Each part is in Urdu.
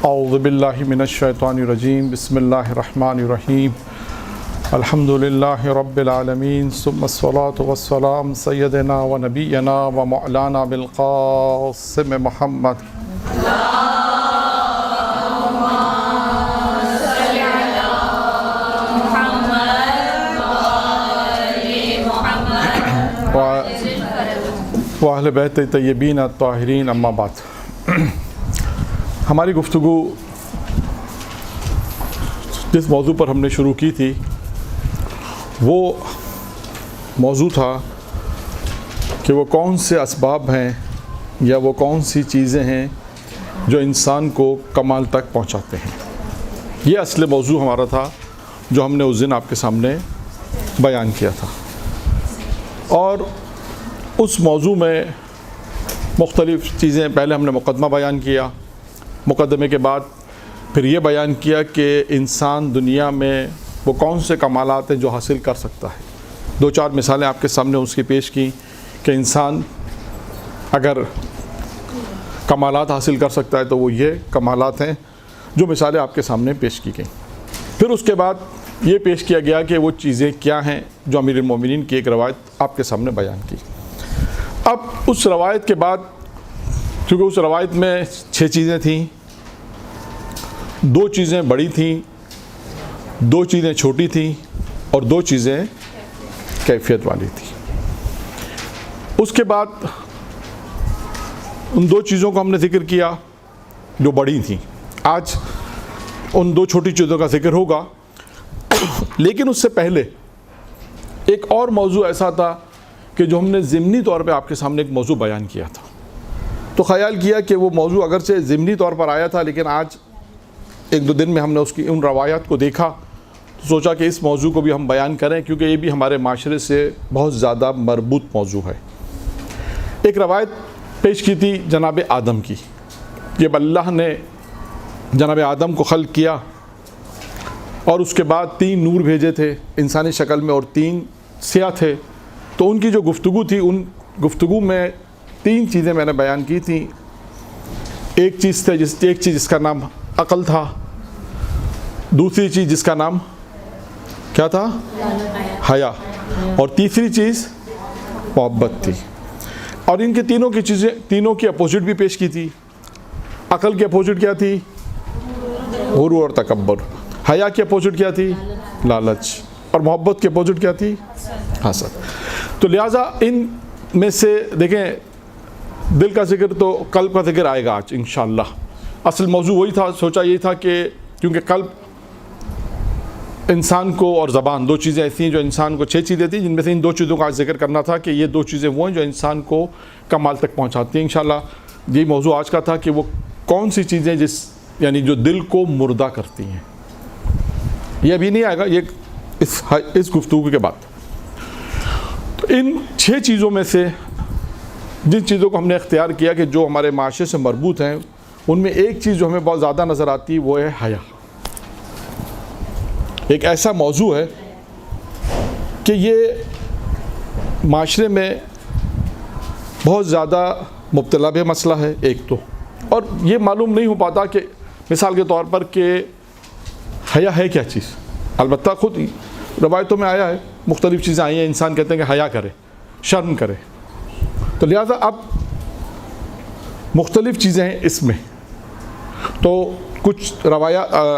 اعوذ باللہ من الشیطان الرجیم بسم اللہ الرحمن الرحیم الحمد للہ رب العالمین ثم الصلاة والسلام سیدنا و نبینا و مولانا بالقاسم محمد و اہل بیت طیبین الطاہرین اما بعد۔ ہماری گفتگو جس موضوع پر ہم نے شروع کی تھی وہ موضوع تھا کہ وہ کون سے اسباب ہیں یا وہ کون سی چیزیں ہیں جو انسان کو کمال تک پہنچاتے ہیں۔ یہ اصل موضوع ہمارا تھا جو ہم نے اس دن آپ کے سامنے بیان کیا تھا، اور اس موضوع میں مختلف چیزیں، پہلے ہم نے مقدمہ بیان کیا، مقدمے کے بعد پھر یہ بیان کیا کہ انسان دنیا میں وہ کون سے کمالات ہیں جو حاصل کر سکتا ہے۔ دو چار مثالیں آپ کے سامنے اس کی پیش کی کہ انسان اگر کمالات حاصل کر سکتا ہے تو وہ یہ کمالات ہیں جو مثالیں آپ کے سامنے پیش کی گئیں۔ پھر اس کے بعد یہ پیش کیا گیا کہ وہ چیزیں کیا ہیں جو امیر المومنین کی ایک روایت آپ کے سامنے بیان کی۔ اب اس روایت کے بعد، کیونکہ اس روایت میں 6 چیزیں تھیں، 2 چیزیں بڑی تھیں، 2 چیزیں چھوٹی تھیں اور 2 چیزیں کیفیت والی تھیں۔ اس کے بعد ان 2 چیزوں کو ہم نے ذکر کیا جو بڑی تھیں۔ آج ان 2 چھوٹی چیزوں کا ذکر ہوگا، لیکن اس سے پہلے ایک اور موضوع ایسا تھا کہ جو ہم نے ضمنی طور پہ آپ کے سامنے ایک موضوع بیان کیا تھا، تو خیال کیا کہ وہ موضوع اگرچہ ضمنی طور پر آیا تھا لیکن آج 1-2 دن میں ہم نے اس کی ان روایات کو دیکھا تو سوچا کہ اس موضوع کو بھی ہم بیان کریں، کیونکہ یہ بھی ہمارے معاشرے سے بہت زیادہ مربوط موضوع ہے۔ ایک روایت پیش کی تھی جناب آدم کی، جب اللہ نے جناب آدم کو خلق کیا اور اس کے بعد 3 نور بھیجے تھے انسانی شکل میں اور 3 سیاہ تھے، تو ان کی جو گفتگو تھی، ان گفتگو میں 3 چیزیں میں نے بیان کی تھیں۔ ایک چیز جس کا نام عقل تھا، دوسری چیز جس کا نام کیا تھا؟ حیا، اور تیسری چیز محبت تھی۔ اور ان کے تینوں کی اپوزٹ بھی پیش کی تھی۔ عقل کی اپوزٹ کیا تھی؟ غرور اور تکبر۔ حیا کی اپوزٹ کیا تھی؟ لالچ۔ اور محبت کی اپوزٹ کیا تھی؟ حسد۔ تو لہٰذا ان میں سے دیکھیں، دل کا ذکر تو قلب کا ذکر آئے گا آج انشاءاللہ۔ اصل موضوع وہی تھا، سوچا یہ تھا کہ کیونکہ قلب انسان کو اور زبان 2 چیزیں ایسی ہیں جو انسان کو 6 چیزیں تھیں، جن میں سے ان 2 چیزوں کا آج ذکر کرنا تھا کہ یہ 2 چیزیں وہ ہیں جو انسان کو کمال تک پہنچاتی ہیں۔ انشاءاللہ یہ موضوع آج کا تھا کہ وہ کون سی چیزیں یعنی جو دل کو مردہ کرتی ہیں۔ یہ ابھی نہیں آئے گا، یہ اس گفتگو کے بعد۔ تو ان 6 چیزوں میں سے جن چیزوں کو ہم نے اختیار کیا کہ جو ہمارے معاشرے سے مربوط ہیں، ان میں ایک چیز جو ہمیں بہت زیادہ نظر آتی ہے وہ ہے حیا۔ ایک ایسا موضوع ہے کہ یہ معاشرے میں بہت زیادہ مبتلا بھی مسئلہ ہے ایک تو، اور یہ معلوم نہیں ہو پاتا کہ مثال کے طور پر کہ حیا ہے کیا چیز۔ البتہ خود روایتوں میں آیا ہے، مختلف چیزیں آئی ہیں، انسان کہتے ہیں کہ حیا کرے، شرم کرے، تو لہٰذا اب مختلف چیزیں ہیں اس میں۔ تو کچھ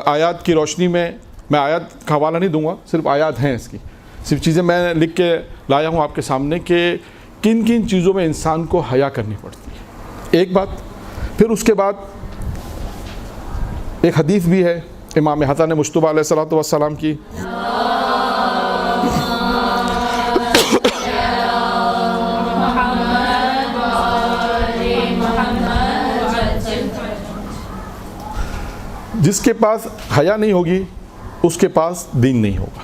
آیات کی روشنی میں آیات کا حوالہ نہیں دوں گا، صرف آیات ہیں اس کی، صرف چیزیں میں لکھ کے لایا ہوں آپ کے سامنے کہ کن کن چیزوں میں انسان کو حیا کرنی پڑتی ہے، ایک بات۔ پھر اس کے بعد ایک حدیث بھی ہے امام حسن مجتبیٰ علیہ السلام کی، جس کے پاس حیا نہیں ہوگی اس کے پاس دین نہیں ہوگا۔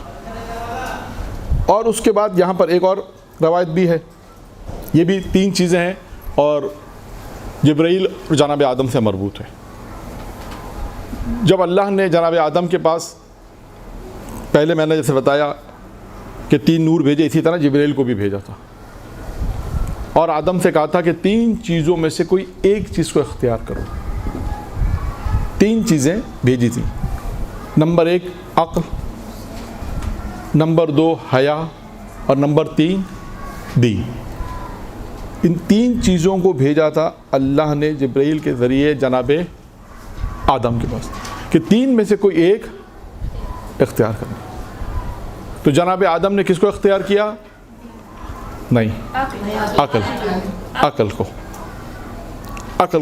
اور اس کے بعد یہاں پر ایک اور روایت بھی ہے، یہ بھی 3 چیزیں ہیں اور جبرائیل جناب آدم سے مربوط ہے۔ جب اللہ نے جناب آدم کے پاس، پہلے میں نے جیسے بتایا کہ 3 نور بھیجے، اسی طرح جبرائیل کو بھی بھیجا تھا، اور آدم سے کہا تھا کہ 3 چیزوں میں سے کوئی ایک چیز کو اختیار کرو۔ 3 چیزیں بھیجی تھیں. نمبر 1 عقل، نمبر 2 حیا، اور نمبر 3 دین. ان 3 چیزوں کو بھیجا تھا اللہ نے جبرائیل کے ذریعے جناب آدم کے پاس کہ 3 میں سے کوئی ایک اختیار کرنا. تو جناب آدم نے کس کو اختیار کیا؟ نہیں، عقل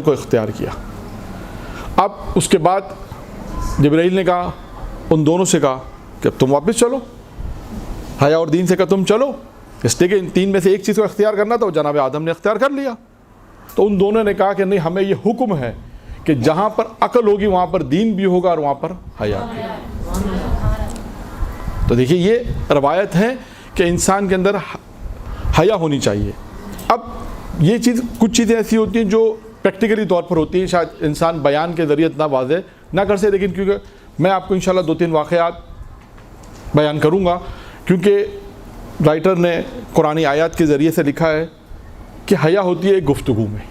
کو اختیار کیا. اب اس کے بعد جبرائیل نے کہا، ان دونوں سے کہا کہ اب تم واپس چلو. حیا اور دین سے کہا تم چلو، اس لیے کہ ان 3 میں سے ایک چیز کو اختیار کرنا تھا، جناب آدم نے اختیار کر لیا. تو ان دونوں نے کہا کہ نہیں، ہمیں یہ حکم ہے کہ جہاں پر عقل ہوگی وہاں پر دین بھی ہوگا اور وہاں پر حیا بھی. تو دیکھیے یہ روایت ہے کہ انسان کے اندر حیا ہونی چاہیے. اب یہ چیز، کچھ چیزیں ایسی ہوتی ہیں جو پریکٹیکلی طور پر ہوتی ہیں، شاید انسان بیان کے ذریعے اتنا واضح نہ کر سکے، لیکن کیونکہ میں آپ کو انشاءاللہ 2-3 واقعات بیان کروں گا، کیونکہ رائٹر نے قرآنی آیات کے ذریعے سے لکھا ہے کہ حیا ہوتی ہے ایک گفتگو میں.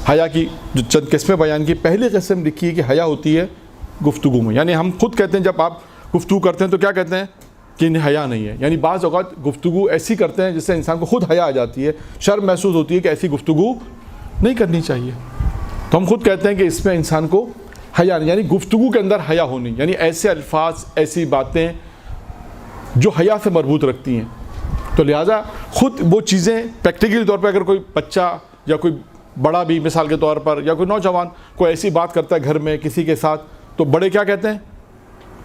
حیا کی جو چند قسمیں بیان کی، پہلی قسم لکھی ہے کہ حیا ہوتی ہے گفتگو میں. یعنی ہم خود کہتے ہیں جب آپ گفتگو کرتے ہیں تو کیا کہتے ہیں کہ انہیں حیا نہیں ہے. یعنی بعض اوقات گفتگو ایسی کرتے ہیں جس سے انسان کو خود حیا آ جاتی ہے، شرم محسوس ہوتی ہے کہ ایسی گفتگو نہیں کرنی چاہیے. تو ہم خود کہتے ہیں کہ اس میں انسان کو حیا نہیں، یعنی گفتگو کے اندر حیا ہونی، یعنی ایسے الفاظ، ایسی باتیں جو حیا سے مربوط رکھتی ہیں. تو لہٰذا خود وہ چیزیں پریکٹیکلی طور پہ اگر کوئی بچہ یا کوئی بڑا بھی مثال کے طور پر یا کوئی نوجوان کوئی ایسی بات کرتا ہے گھر میں کسی کے ساتھ، تو بڑے کیا کہتے ہیں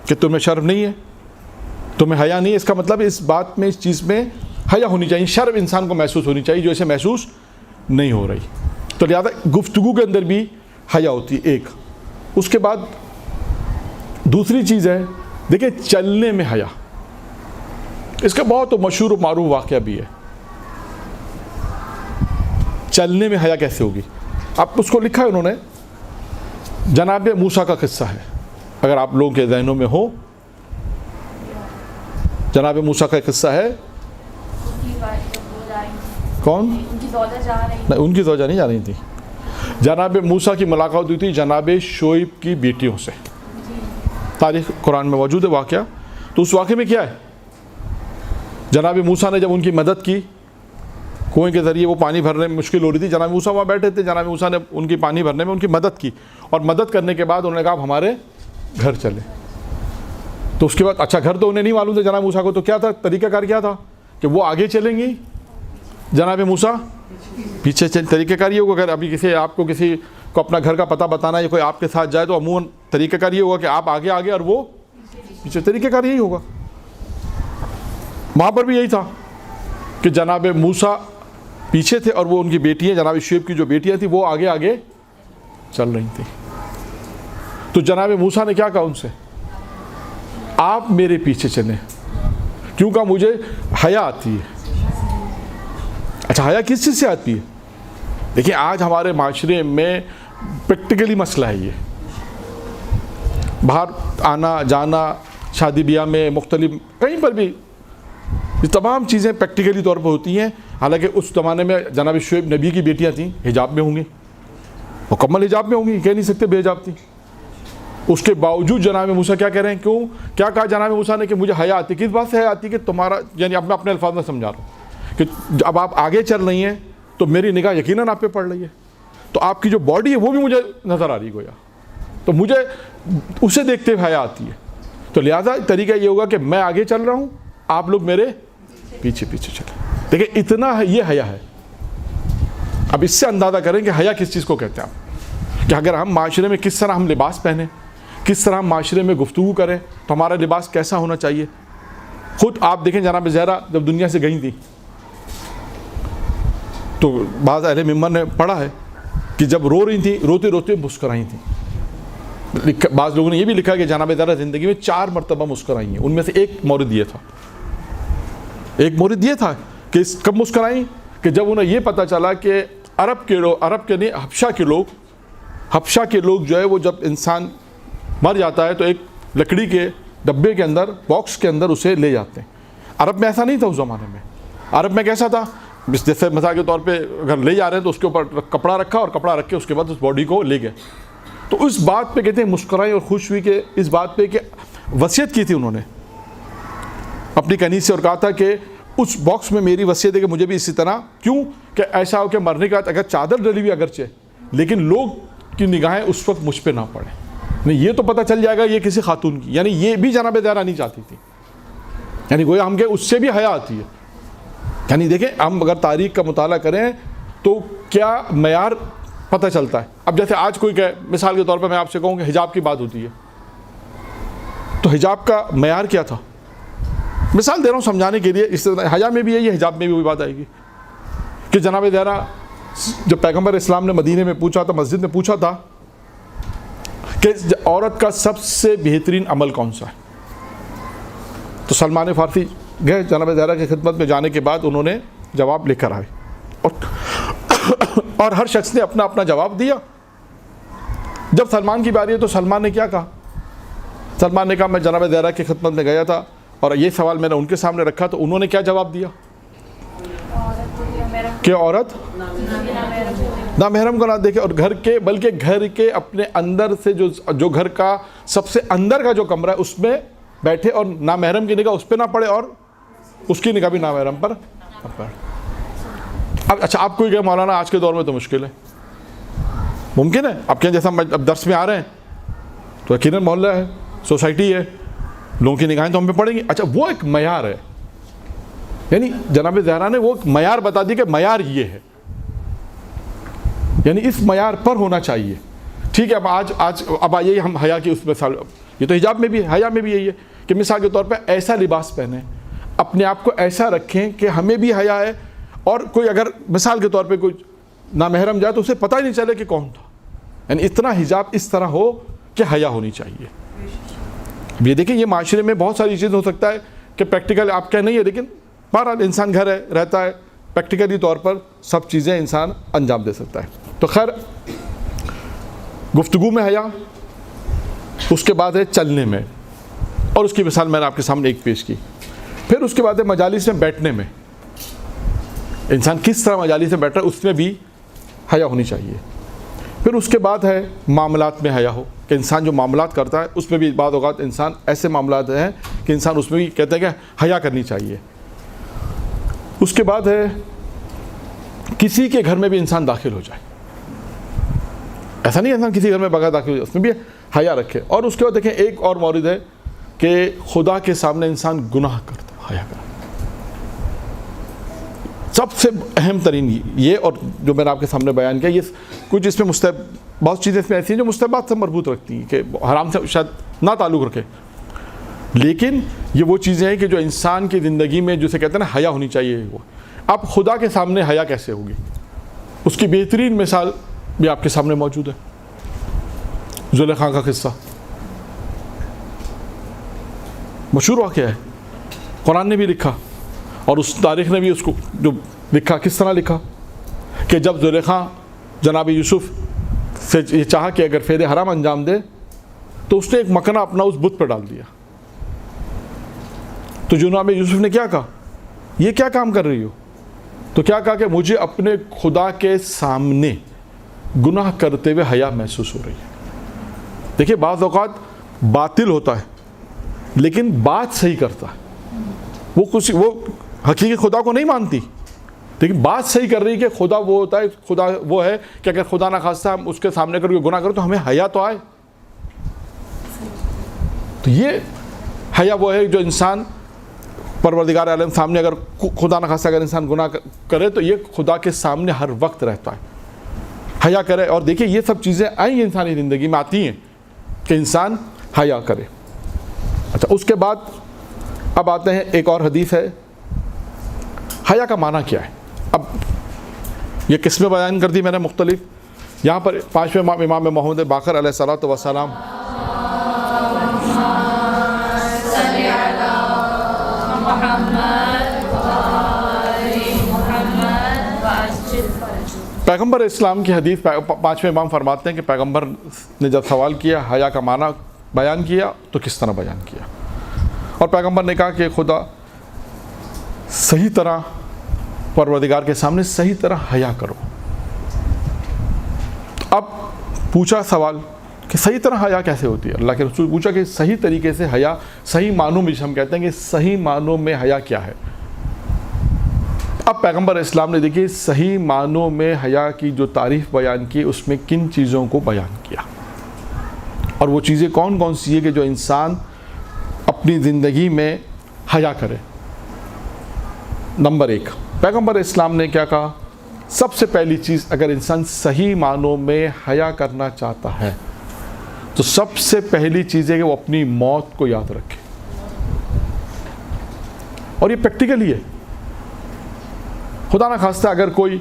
کہ تمہیں شرم نہیں ہے، تمہیں حیا نہیں ہے. اس کا مطلب اس بات میں، اس چیز میں حیا ہونی چاہیے، شرم انسان کو محسوس ہونی چاہیے جو اسے محسوس نہیں ہو رہی. تو لہٰذا گفتگو کے اندر بھی حیا ہوتی ہے ایک. اس کے بعد دوسری چیز ہے، دیکھیں چلنے میں حیا. اس کا بہت مشہور و معروف واقعہ بھی ہے. چلنے میں حیا کیسے ہوگی؟ اب اس کو لکھا ہے انہوں نے، جناب موسیٰ کا قصہ ہے، اگر آپ لوگوں کے ذہنوں میں ہو. جناب موسیٰ کا قصہ ہے. کون؟ نہیں، ان کی زوجہ نہیں جا رہی تھی. جناب موسیٰ کی ملاقات ہوئی تھی جناب شعیب کی بیٹیوں سے. تاریخ قرآن میں موجود ہے واقعہ. تو اس واقعے میں کیا ہے، جناب موسیٰ نے جب ان کی مدد کی، کنویں کے ذریعے وہ پانی بھرنے میں مشکل ہو رہی تھی، جناب موسیٰ وہاں بیٹھے تھے، جناب موسیٰ نے ان کی پانی بھرنے میں ان کی مدد کی، اور مدد کرنے کے بعد انہوں نے کہا آپ ہمارے گھر چلیں. تو اس کے بعد اچھا گھر تو انہیں نہیں معلوم تھا جناب موسیٰ کو، تو کیا تھا طریقہ کار، کیا تھا کہ وہ آگے چلیں گی، جناب موسیٰ پیچھے طریقہ کار یہ ہوگا. اگر ابھی آپ کو کسی کو اپنا گھر کا پتہ بتانا ہے یا کوئی آپ کے ساتھ جائے تو عموماً طریقہ کار یہ ہوگا کہ آپ آگے اور وہ پیچھے. طریقہ کار یہی ہوگا. وہاں پر بھی یہی تھا کہ جناب موسیٰ پیچھے تھے اور وہ ان کی بیٹیاں، جناب شعیب کی جو بیٹیاں تھیں وہ آگے چل رہی تھیں. تو جناب موسیٰ نے کیا کہا ان سے، آپ میرے پیچھے چلیں، کیوں کہا مجھے حیا آتی ہے. اچھا حیا کس چیز سے آتی ہے؟ دیکھیں آج ہمارے معاشرے میں پریکٹیکلی مسئلہ ہے یہ. باہر آنا جانا، شادی بیاہ میں، مختلف کہیں پر بھی یہ تمام چیزیں پریکٹیکلی طور پر ہوتی ہیں. حالانکہ اس زمانے میں جناب شعیب نبی کی بیٹیاں تھیں، حجاب میں ہوں گی، مکمل حجاب میں ہوں گی، کہہ نہیں سکتے بے حجاب تھیں. اس کے باوجود جناب موسیٰ کیا کہہ رہے ہیں، کیوں کیا کہا جناب موسیٰ نے کہ مجھے حیا آتی. کس بات سے حیا آتی کہ تمہارا، یعنی اب میں اپنے الفاظ میں سمجھا رہا ہوں کہ اب آپ آگے چل رہی ہیں تو میری نگاہ یقیناً آپ پہ پڑ رہی ہے، تو آپ کی جو باڈی ہے وہ بھی مجھے نظر آ رہی ہے گویا، تو مجھے اسے دیکھتے ہوئے حیا آتی ہے. تو لہٰذا طریقہ یہ ہوگا کہ میں آگے چل رہا ہوں، آپ لوگ میرے پیچھے چلیں. دیکھیں اتنا ہے، یہ حیا ہے. اب اس سے اندازہ کریں کہ حیا کس چیز کو کہتے ہیں آپ، کہ اگر ہم معاشرے میں کس طرح ہم لباس پہنیں، کس طرح ہم معاشرے میں گفتگو کریں، تو ہمارا لباس کیسا ہونا چاہیے. خود آپ دیکھیں جناب زہرا جب دنیا سے گئی تھی تو بعض اہل ممبر نے پڑھا ہے کہ جب رو رہی تھیں، روتے روتے مسکرائی تھیں. بعض لوگوں نے یہ بھی لکھا کہ جناب زہرا زندگی میں 4 مرتبہ مسکرائی ہیں. ان میں سے ایک مورد یہ تھا کہ کب مسکرائیں کہ جب انہیں یہ پتہ چلا کہ عرب کے نہیں، حبشہ کے لوگ جو ہے وہ جب انسان مر جاتا ہے تو ایک لکڑی کے ڈبے کے اندر، باکس کے اندر اسے لے جاتے ہیں. عرب میں ایسا نہیں تھا اس زمانے میں. عرب میں کیسا تھا، جیسے مثال کے طور پہ اگر لے جا رہے ہیں تو اس کے اوپر کپڑا رکھا اور کپڑا رکھ کے اس کے بعد اس باڈی کو لے گئے. تو اس بات پہ کہتے ہیں مسکرائی اور خوش ہوئی کہ اس بات پہ کہ وصیت کی تھی انہوں نے اپنی کنیز سے اور کہا تھا کہ اس باکس میں میری وصیت ہے کہ مجھے بھی اسی طرح، کیوں کہ ایسا ہو کہ مرنے کے بعد اگر چادر ڈلی ہوئی اگرچہ لیکن لوگ کی نگاہیں اس وقت مجھ پہ نہ پڑیں، نہیں یہ تو پتہ چل جائے گا یہ کسی خاتون کی، یعنی یہ بھی جناب زہرا نہیں چاہتی تھی، یعنی گویا ہم کہ اس سے بھی حیا آتی ہے. یعنی دیکھیں ہم اگر تاریخ کا مطالعہ کریں تو کیا معیار پتہ چلتا ہے. اب جیسے آج کوئی کہ مثال کے طور پہ میں آپ سے کہوں کہ حجاب کی بات ہوتی ہے تو حجاب کا معیار کیا تھا؟ مثال دے رہا ہوں سمجھانے کے لیے. اس طرح حیا میں بھی ہے یہ، حجاب میں بھی وہی بات آئے گی کہ جناب زہرا جب پیغمبر اسلام نے مدینے میں پوچھا تھا، مسجد میں پوچھا تھا کہ عورت کا سب سے بہترین عمل کون سا ہے، تو سلمان فارسی گئے جناب زہرا کی خدمت میں، جانے کے بعد انہوں نے جواب لے کر آئے اور ہر شخص نے اپنا اپنا جواب دیا. جب سلمان کی باری ہے تو سلمان نے کیا کہا؟ سلمان نے کہا میں جناب زہرا کی خدمت میں گیا تھا اور یہ سوال میں نے ان کے سامنے رکھا تو انہوں نے کیا جواب دیا کہ عورت نہ محرم کو نہ دیکھے، اور گھر کے بلکہ گھر کے اپنے اندر سے جو گھر کا سب سے اندر کا جو کمرہ ہے اس میں بیٹھے اور نہ محرم کی نگاہ اس پہ نہ پڑے اور اس کی نگاہ بھی نہ محرم پر نہ پڑے. اب اچھا آپ کوئی کہ مولانا آج کے دور میں تو مشکل ہے، ممکن ہے آپ کہیں جیسا اب درس میں آ رہے ہیں تو یقیناً محلہ ہے، سوسائٹی ہے، لوگوں کی نگاہیں تو ہم پہ پڑیں گی. اچھا وہ ایک معیار ہے، یعنی جناب زہرا نے وہ ایک معیار بتا دی کہ معیار یہ ہے، یعنی اس معیار پر ہونا چاہیے. ٹھیک ہے اب آئیے ہم حیا کی اس مثال، یہ تو حجاب میں بھی حیا میں بھی یہی ہے کہ مثال کے طور پہ ایسا لباس پہنیں، اپنے آپ کو ایسا رکھیں کہ ہمیں بھی حیا ہے اور کوئی اگر مثال کے طور پہ کوئی نامحرم جائے تو اسے پتہ ہی نہیں چلے کہ کون تھا. یعنی اتنا حجاب اس طرح ہو کہ حیا ہونی چاہیے. یہ دیکھیں یہ معاشرے میں بہت ساری چیز ہو سکتا ہے کہ پریکٹیکل آپ کہہ نہیں ہے، لیکن بہرحال انسان گھر ہے رہتا ہے، پریکٹیکلی طور پر سب چیزیں انسان انجام دے سکتا ہے. تو خیر گفتگو میں حیا، اس کے بعد ہے چلنے میں، اور اس کی مثال میں نے آپ کے سامنے ایک پیش کی. پھر اس کے بعد ہے مجالس میں بیٹھنے میں، انسان کس طرح مجالس میں بیٹھ رہا ہے اس میں بھی حیا ہونی چاہیے. پھر اس کے بعد ہے معاملات میں حیا ہو کہ انسان جو معاملات کرتا ہے اس میں بھی بعض اوقات انسان ایسے معاملات ہیں کہ انسان اس میں بھی کہتے ہیں کہ حیا کرنی چاہیے. اس کے بعد ہے کسی کے گھر میں بھی انسان داخل ہو جائے، ایسا نہیں انسان کسی گھر میں بغیر داخل ہو جائے، اس میں بھی حیا رکھے. اور اس کے بعد دیکھیں ایک اور مورد ہے کہ خدا کے سامنے انسان گناہ کرتا ہے، حیا کرتا ہے. سب سے اہم ترین یہ، اور جو میں نے آپ کے سامنے بیان کیا، یہ کچھ اس میں بہت چیزیں اس میں ایسی ہیں جو مستحبات سے مربوط رکھتی ہیں کہ حرام سے شاید نہ تعلق رکھے، لیکن یہ وہ چیزیں ہیں کہ جو انسان کی زندگی میں جسے کہتے ہیں نا حیا ہونی چاہیے. وہ اب خدا کے سامنے حیا کیسے ہوگی، اس کی بہترین مثال بھی آپ کے سامنے موجود ہے. زلیخا کا قصہ مشہور واقعہ ہے، قرآن نے بھی لکھا اور اس تاریخ نے بھی اس کو جو لکھا کس طرح لکھا کہ جب زلیخا جناب یوسف سے یہ چاہا کہ اگر فعل حرام انجام دے تو اس نے ایک مکنہ اپنا اس بت پہ ڈال دیا. تو جناب یوسف نے کیا کہا، یہ کیا کام کر رہی ہو؟ تو کیا کہا کہ مجھے اپنے خدا کے سامنے گناہ کرتے ہوئے حیا محسوس ہو رہی ہے. دیکھیے بعض اوقات باطل ہوتا ہے لیکن بات صحیح کرتا ہے، وہ حقیقی خدا کو نہیں مانتی لیکن بات صحیح کر رہی ہے کہ خدا وہ ہوتا ہے، خدا وہ ہے کہ اگر خدا نہ خواستہ ہم اس کے سامنے کر کے گناہ کریں تو ہمیں حیا تو آئے. تو یہ حیا وہ ہے جو انسان پروردگار عالم سامنے اگر خدا نہ خواستہ اگر انسان گناہ کرے تو یہ خدا کے سامنے ہر وقت رہتا ہے، حیا کرے. اور دیکھیے یہ سب چیزیں آئیں انسانی زندگی میں آتی ہیں کہ انسان حیا کرے. اچھا اس کے بعد اب آتے ہیں ایک اور حدیث ہے، حیا کا معنی کیا ہے. اب یہ قسمیں بیان کر دی میں نے مختلف. یہاں پر پانچویں امام محمد باقر علیہ الصلوۃ والسلام پیغمبر اسلام کی حدیث پانچویں امام فرماتے ہیں کہ پیغمبر نے جب سوال کیا حیا کا معنی بیان کیا تو کس طرح بیان کیا، اور پیغمبر نے کہا کہ خدا صحیح طرح پروردگار کے سامنے صحیح طرح حیا کرو. اب پوچھا سوال کہ صحیح طرح حیا کیسے ہوتی ہے. اللہ کے رسول پوچھا کہ صحیح طریقے سے حیا, صحیح معنوں میں ہم کہتے ہیں کہ صحیح معنوں میں حیا کیا ہے. اب پیغمبر اسلام نے دیکھیے صحیح معنوں میں حیا کی جو تعریف بیان کی, اس میں کن چیزوں کو بیان کیا, اور وہ چیزیں کون کون سی ہیں کہ جو انسان اپنی زندگی میں حیا کرے. نمبر 1, پیغمبر اسلام نے کیا کہا؟ سب سے پہلی چیز, اگر انسان صحیح معنوں میں حیا کرنا چاہتا ہے تو سب سے پہلی چیز ہے کہ وہ اپنی موت کو یاد رکھے. اور یہ پریکٹیکلی ہے. خدا نہ خواستہ اگر کوئی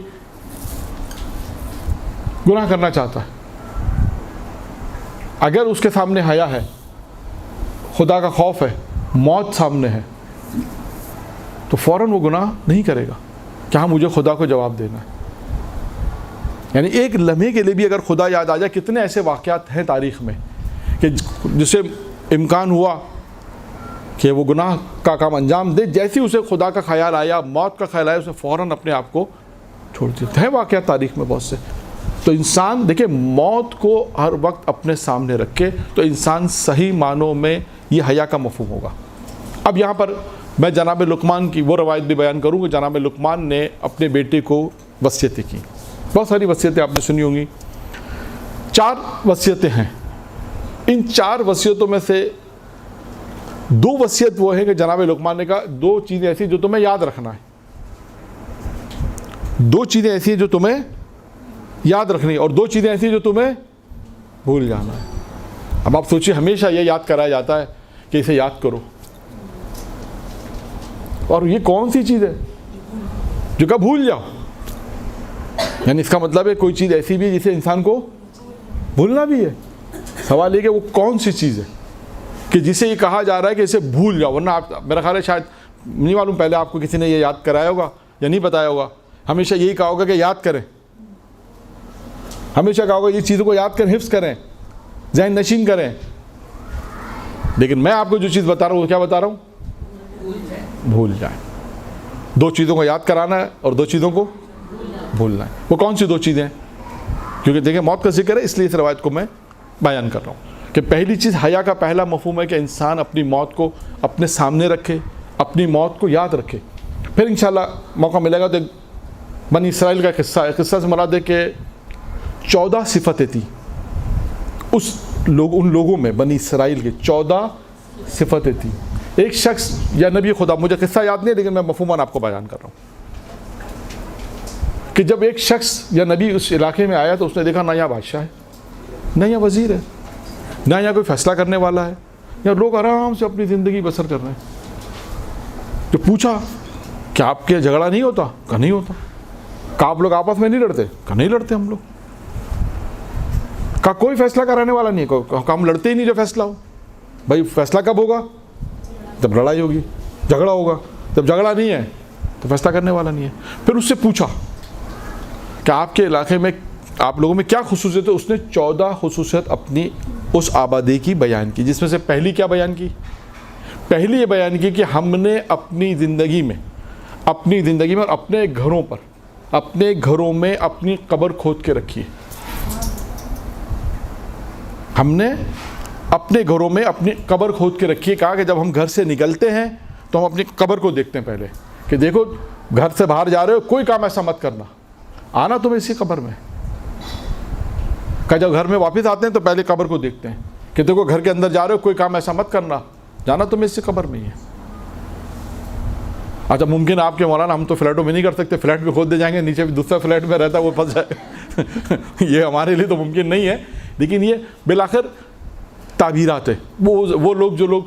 گناہ کرنا چاہتا ہے, اگر اس کے سامنے حیا ہے, خدا کا خوف ہے, موت سامنے ہے, تو فوراً وہ گناہ نہیں کرے گا کہ ہاں مجھے خدا کو جواب دینا ہے. یعنی ایک لمحے کے لیے بھی اگر خدا یاد آ جائے, کتنے ایسے واقعات ہیں تاریخ میں کہ جسے امکان ہوا کہ وہ گناہ کا کام انجام دے, جیسے اسے خدا کا خیال آیا, موت کا خیال آیا, اسے فوراً اپنے آپ کو چھوڑ دیتے ہیں. واقعات تاریخ میں بہت سے. تو انسان دیکھیں موت کو ہر وقت اپنے سامنے رکھے تو انسان صحیح معنوں میں یہ حیا کا مفہوم ہوگا. اب یہاں پر میں جناب لقمان کی وہ روایت بھی بیان کروں کہ جناب لقمان نے اپنے بیٹے کو وصیتیں کی. بہت ساری وصیتیں آپ نے سنی ہوں گی. 4 وصیتیں ہیں. ان 4 وصیتوں میں سے 2 وصیت وہ ہیں کہ جناب لقمان نے کہا 2 چیزیں ایسی جو تمہیں یاد رکھنا ہے, 2 چیزیں ایسی ہیں جو تمہیں یاد رکھنی ہے, اور 2 چیزیں ایسی ہیں جو تمہیں بھول جانا ہے. اب آپ سوچیے, ہمیشہ یہ یاد کرایا جاتا ہے کہ اسے یاد کرو, اور یہ کون سی چیز ہے جو کہ بھول جاؤ. یعنی اس کا مطلب ہے کوئی چیز ایسی بھی ہے جسے انسان کو بھولنا بھی ہے. سوال یہ کہ وہ کون سی چیز ہے کہ جسے یہ کہا جا رہا ہے کہ اسے بھول جاؤ. ورنہ آپ, میرا خیال ہے شاید نہیں معلوم پہلے آپ کو کسی نے یہ یاد کرایا ہوگا یا نہیں بتایا ہوگا. ہمیشہ یہی کہا ہوگا کہ یاد کریں, ہمیشہ کہا ہوگا یہ چیزوں کو یاد کریں, حفظ کریں, ذہن نشین کریں. لیکن میں آپ کو جو چیز بتا رہا ہوں وہ کیا بتا رہا ہوں؟ بھول جائیں. 2 چیزوں کو یاد کرانا ہے اور 2 چیزوں کو بھولنا ہے. وہ کون سی 2 چیزیں ہیں؟ کیونکہ دیکھیں موت کا ذکر ہے, اس لیے اس روایت کو میں بیان کر رہا ہوں کہ پہلی چیز حیا کا پہلا مفہوم ہے کہ انسان اپنی موت کو اپنے سامنے رکھے, اپنی موت کو یاد رکھے. پھر انشاءاللہ موقع ملے گا تو بنی اسرائیل کا قصہ سے مراد ہے کہ 14 صفتیں تھیں ان لوگوں میں, بنی اسرائیل کے 14 صفتیں تھیں. ایک شخص یا نبی خدا, مجھے قصہ یاد نہیں لیکن میں مفہوماً آپ کو بیان کر رہا ہوں, کہ جب ایک شخص یا نبی اس علاقے میں آیا تو اس نے دیکھا نہ یہاں بادشاہ ہے, نہ یہاں وزیر ہے, نہ یہاں کوئی فیصلہ کرنے والا ہے, یہاں لوگ آرام سے اپنی زندگی بسر کر رہے ہیں. جو پوچھا کہ آپ کے جھگڑا نہیں ہوتا؟ کہا نہیں ہوتا. کہا آپ لوگ آپس میں نہیں لڑتے؟ کہا نہیں لڑتے ہم لوگ. کہا کوئی فیصلہ کرانے والا نہیں ہے؟ کہا ہم لڑتے ہی نہیں جو فیصلہ ہو. بھائی فیصلہ کب ہوگا؟ جب لڑائی ہوگی, جھگڑا ہوگا. جب جھگڑا نہیں ہے تو فیصلہ کرنے والا نہیں ہے. پھر اس سے پوچھا کہ آپ کے علاقے میں آپ لوگوں میں کیا خصوصیت ہے؟ اس نے 14 خصوصیت اپنی اس آبادی کی بیان کی, جس میں سے پہلی کیا بیان کی؟ پہلی یہ بیان کی کہ ہم نے اپنی زندگی میں اور اپنے گھروں میں اپنی قبر کھود کے رکھی ہے. ہم نے اپنے گھروں میں اپنی قبر کھود کے رکھی ہے. کہا کہ جب ہم گھر سے نکلتے ہیں تو ہم اپنی قبر کو دیکھتے ہیں پہلے, کہ دیکھو گھر سے باہر جا رہے ہو, کوئی کام ایسا مت کرنا, آنا تمہیں اسی قبر میں. کہ جب گھر میں واپس آتے ہیں تو پہلے قبر کو دیکھتے ہیں کہ دیکھو گھر کے اندر جا رہے ہو, کوئی کام ایسا مت کرنا, جانا تمہیں اسی قبر میں ہی ہے. اچھا ممکن آپ کے مولانا ہم تو فلیٹوں میں نہیں کر سکتے, فلیٹ بھی کھود دے جائیں گے, نیچے بھی دوسرا فلیٹ میں رہتا ہے وہ پھنس جائے. یہ ہمارے لیے تو ممکن نہیں ہے, لیکن یہ بالآخر تعبیرات ہے. وہ لوگ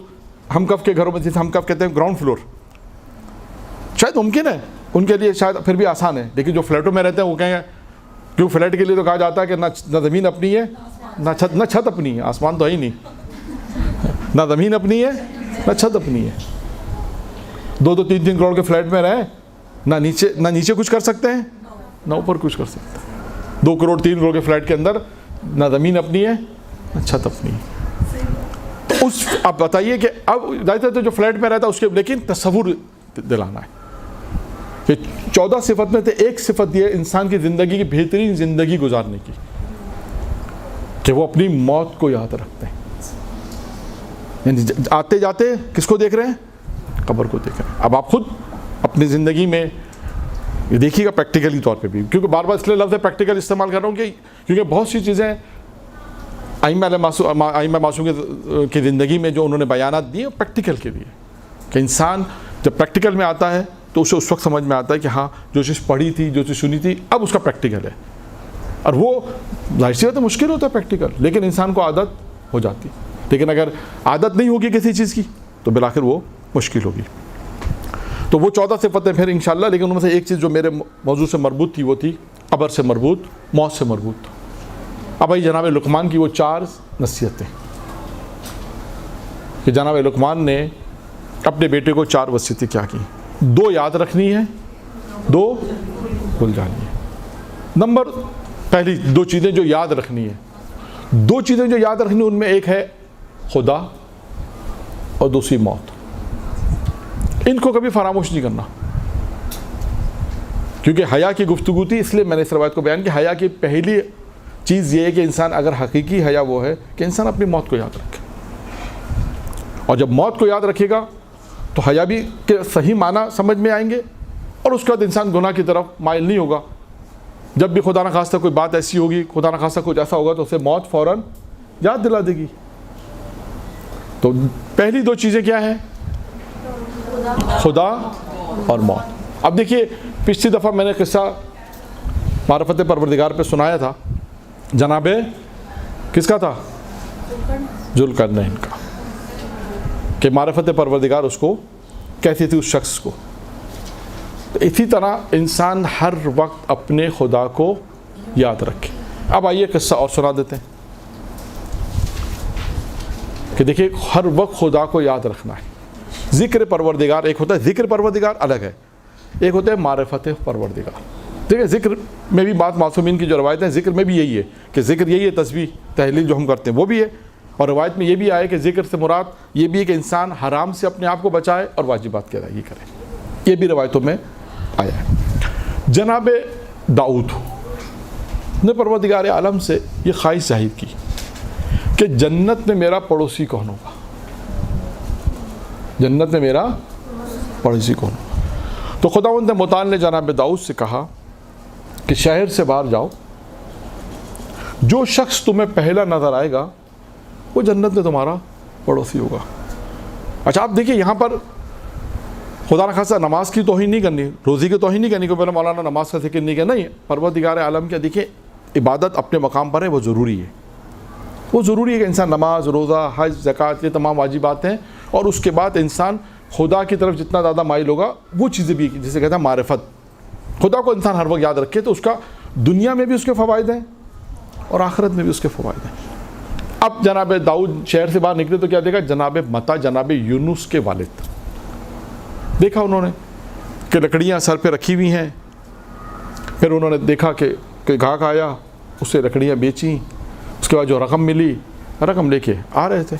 ہم کف کے گھروں میں, جیسے ہم کف کہتے ہیں گراؤنڈ فلور, شاید ممکن ہے ان کے لیے, شاید پھر بھی آسان ہے. لیکن جو فلیٹوں میں رہتے ہیں وہ کہیں گے, کیوں فلیٹ کے لیے تو کہا جاتا ہے کہ نہ زمین اپنی ہے نہ چھت اپنی ہے, آسمان تو ہے ہی نہیں, نہ زمین اپنی ہے نہ چھت اپنی ہے. 2-3 کروڑ کے فلیٹ میں رہیں, نہ نیچے کچھ کر سکتے ہیں نہ اوپر کچھ کر سکتے ہیں. 2 کروڑ 3 کروڑ کے فلیٹ کے اندر نہ زمین اپنی ہے نہ چھت اپنی ہے. آپ بتائیے کہ اب ظاہر ہے تو جو فلیٹ میں رہتا ہے اس کے, لیکن تصور دلانا ہے کہ 14 صفت میں سے ایک صفت یہ انسان کی زندگی کی بہترین زندگی گزارنے کی. کہ وہ اپنی موت کو یاد رکھتے ہیں. یعنی آتے جاتے کس کو دیکھ رہے ہیں؟ قبر کو دیکھ رہے ہیں. اب آپ خود اپنی زندگی میں یہ دیکھیے گا پریکٹیکلی طور پہ بھی, کیونکہ بار بار اس لیے لفظ پریکٹیکل استعمال کر رہا ہوں کہ کیونکہ بہت سی چیزیں ائمہ معصوم کی زندگی میں جو انہوں نے بیانات دیے پریکٹیکل کے لیے, کہ انسان جب پریکٹیکل میں آتا ہے تو اسے اس وقت سمجھ میں آتا ہے کہ ہاں جو چیز پڑھی تھی, جو چیز سنی تھی, اب اس کا پریکٹیکل ہے. اور وہ ظاہر سی بات ہے مشکل ہوتا ہے پریکٹیکل, لیکن انسان کو عادت ہو جاتی. لیکن اگر عادت نہیں ہوگی کسی چیز کی تو بالآخر وہ مشکل ہوگی. تو وہ 14 صفتیں پھر انشاءاللہ, لیکن ان میں سے ایک چیز جو میرے موضوع سے مربوط تھی وہ تھی قبر سے مربوط, موت سے مربوط. اب بھائی جناب لقمان کی وہ 4 نصیحتیں کہ جناب لقمان نے اپنے بیٹے کو 4 وصیتیں کیا کی. 2 یاد رکھنی ہے, 2 بھول جانی ہے. نمبر پہلی 2 چیزیں جو یاد رکھنی ہے, 2 چیزیں جو یاد رکھنی, ان میں ایک ہے خدا اور دوسری موت. ان کو کبھی فراموش نہیں کرنا, کیونکہ حیا کی گفتگو تھی, اس لیے میں نے اس روایت کو بیان کیا. حیا کی پہلی چیز یہ ہے کہ انسان اگر حقیقی حیا وہ ہے کہ انسان اپنی موت کو یاد رکھے, اور جب موت کو یاد رکھے گا تو حیا بھی کے صحیح معنی سمجھ میں آئیں گے, اور اس کے بعد انسان گناہ کی طرف مائل نہیں ہوگا. جب بھی خدا نخواستہ کوئی بات ایسی ہوگی, خدا نخواستہ کچھ ایسا ہوگا تو اسے موت فوراً یاد دلا دے گی. تو پہلی 2 چیزیں کیا ہیں؟ خدا اور موت. اب دیکھیے پچھلی دفعہ میں نے قصہ معرفت پروردگار پہ سنایا تھا, جناب کس کا تھا؟ ذوالقرنین کا, کہ معرفت پروردگار اس کو کہتی تھی اس شخص کو. تو اسی طرح انسان ہر وقت اپنے خدا کو یاد رکھے. اب آئیے قصہ اور سنا دیتے ہیں کہ دیکھیے ہر وقت خدا کو یاد رکھنا ہے. ذکر پروردگار ایک ہوتا ہے, ذکر پروردگار الگ ہے, ایک ہوتا ہے معرفت پروردگار. دیکھیں ذکر میں بھی بات معصومین کی جو روایت ہے, ذکر میں بھی یہی ہے کہ ذکر یہی ہے, تسبیح تحلیل جو ہم کرتے ہیں وہ بھی ہے, اور روایت میں یہ بھی آئے کہ ذکر سے مراد یہ بھی ہے کہ انسان حرام سے اپنے آپ کو بچائے اور واجبات کی ادائیگی کرے. یہ بھی روایتوں میں آیا ہے. جناب داؤد نے پروردگار عالم سے یہ خواہش ظاہر کی کہ جنت میں میرا پڑوسی کون ہوگا, جنت میں میرا پڑوسی کون ہوگا. تو خداوند متعال نے جناب داؤد سے کہا کہ شہر سے باہر جاؤ, جو شخص تمہیں پہلا نظر آئے گا وہ جنت میں تمہارا پڑوسی ہوگا. اچھا آپ دیکھیے یہاں پر خدا نخواستہ نماز کی توہین نہیں کرنی, روزی کی توہین نہیں کرنی کہ پہلے مولانا نماز کا ذکر نہیں کرنا. نہیں, پروردگار عالم کے دیکھیں عبادت اپنے مقام پر ہے, وہ ضروری ہے, وہ ضروری ہے کہ انسان نماز, روزہ, حج, زکوٰۃ, یہ تمام واجبات ہیں, اور اس کے بعد انسان خدا کی طرف جتنا زیادہ مائل ہوگا وہ چیزیں بھی جسے کہتے ہیں معرفت, خدا کو انسان ہر وقت یاد رکھے تو اس کا دنیا میں بھی اس کے فوائد ہیں اور آخرت میں بھی اس کے فوائد ہیں. اب جناب داؤد شہر سے باہر نکلے تو کیا دیکھا؟ جناب متا, جناب یونس کے والد دیکھا انہوں نے کہ لکڑیاں سر پہ رکھی ہوئی ہیں. پھر انہوں نے دیکھا کہ گاہک آیا, اسے لکڑیاں بیچیں, اس کے بعد جو رقم ملی رقم لے کے آ رہے تھے.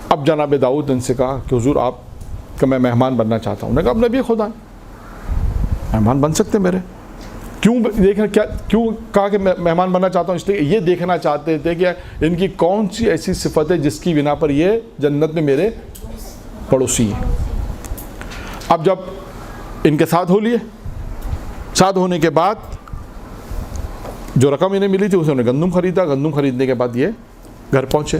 اب جناب داؤد نے ان سے کہا کہ حضور آپ کا میں مہمان بننا چاہتا ہوں. نے کہا اب نبی خدا مہمان بن سکتے میرے, کیوں دیکھنا, کیا کیوں کہا کہ میں مہمان بننا چاہتا ہوں؟ اس لیے یہ دیکھنا چاہتے تھے کہ ان کی کون سی ایسی صفت ہے جس کی بنا پر یہ جنت میں میرے پڑوسی ہیں. اب جب ان کے ساتھ ہو لیے, ساتھ ہونے کے بعد جو رقم انہیں ملی تھی اسے انہیں گندم خریدا. گندم خریدنے کے بعد یہ گھر پہنچے,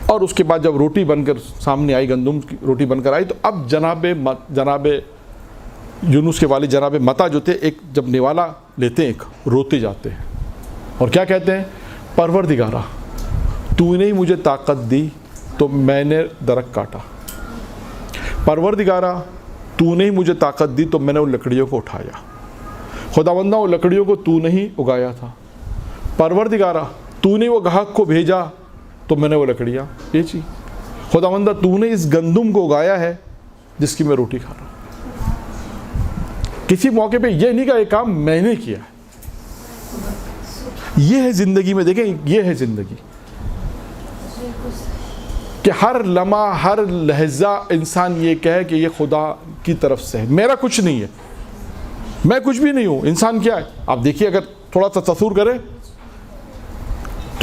اور اس کے بعد جب روٹی بن کر سامنے آئی, گندم کی روٹی بن کر آئی, تو اب جناب یونس کے والد جناب متا جو تھے, ایک جب نوالا لیتے ہیں ایک روتے جاتے ہیں اور کیا کہتے ہیں؟ پروردگارا تو نے ہی مجھے طاقت دی تو میں نے درخت کاٹا, پروردگارا تو نے ہی مجھے طاقت دی تو میں نے ان لکڑیوں کو اٹھایا, خداوندہ ان لکڑیوں کو تو نے ہی اگایا تھا, پروردگارا تو نے وہ گاہک کو بھیجا تو میں نے وہ لکڑیاں بیچی, خداوندہ تو نے اس گندم کو اگایا ہے جس کی میں روٹی کھا رہا ہوں. کسی موقع پہ یہ نہیں کہ یہ کام میں نے کیا ہے. یہ ہے زندگی میں, دیکھیں یہ ہے زندگی کہ ہر لمحہ ہر لحظہ انسان یہ کہے کہ یہ خدا کی طرف سے ہے, میرا کچھ نہیں ہے, میں کچھ بھی نہیں ہوں. انسان کیا ہے آپ دیکھیے, اگر تھوڑا سا تصور کریں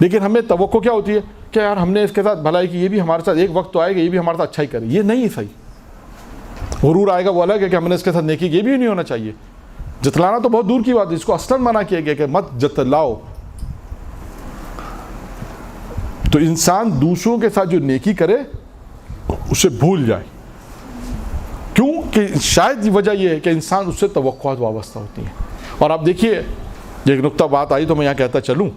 لیکن ہمیں توقع کیا ہوتی ہے کہ یار ہم نے اس کے ساتھ بھلائی کی, یہ بھی ہمارے ساتھ ایک وقت تو آئے گا, یہ بھی ہمارے ساتھ اچھائی کرے. یہ نہیں ہے صحیح. غرور آئے گا وہ الگ ہے کہ ہم نے اس کے ساتھ نیکی کی, یہ بھی نہیں ہونا چاہیے. جتلانا تو بہت دور کی بات ہے, اس کو اصلاً منع کیا گیا کہ مت جتلاؤ. تو انسان دوسروں کے ساتھ جو نیکی کرے اسے بھول جائے. کیوں کہ شاید وجہ یہ ہے کہ انسان اس سے توقعات وابستہ ہوتی ہیں. اور آپ دیکھیے ایک نقطہ بات آئی تو میں یہاں کہتا چلوں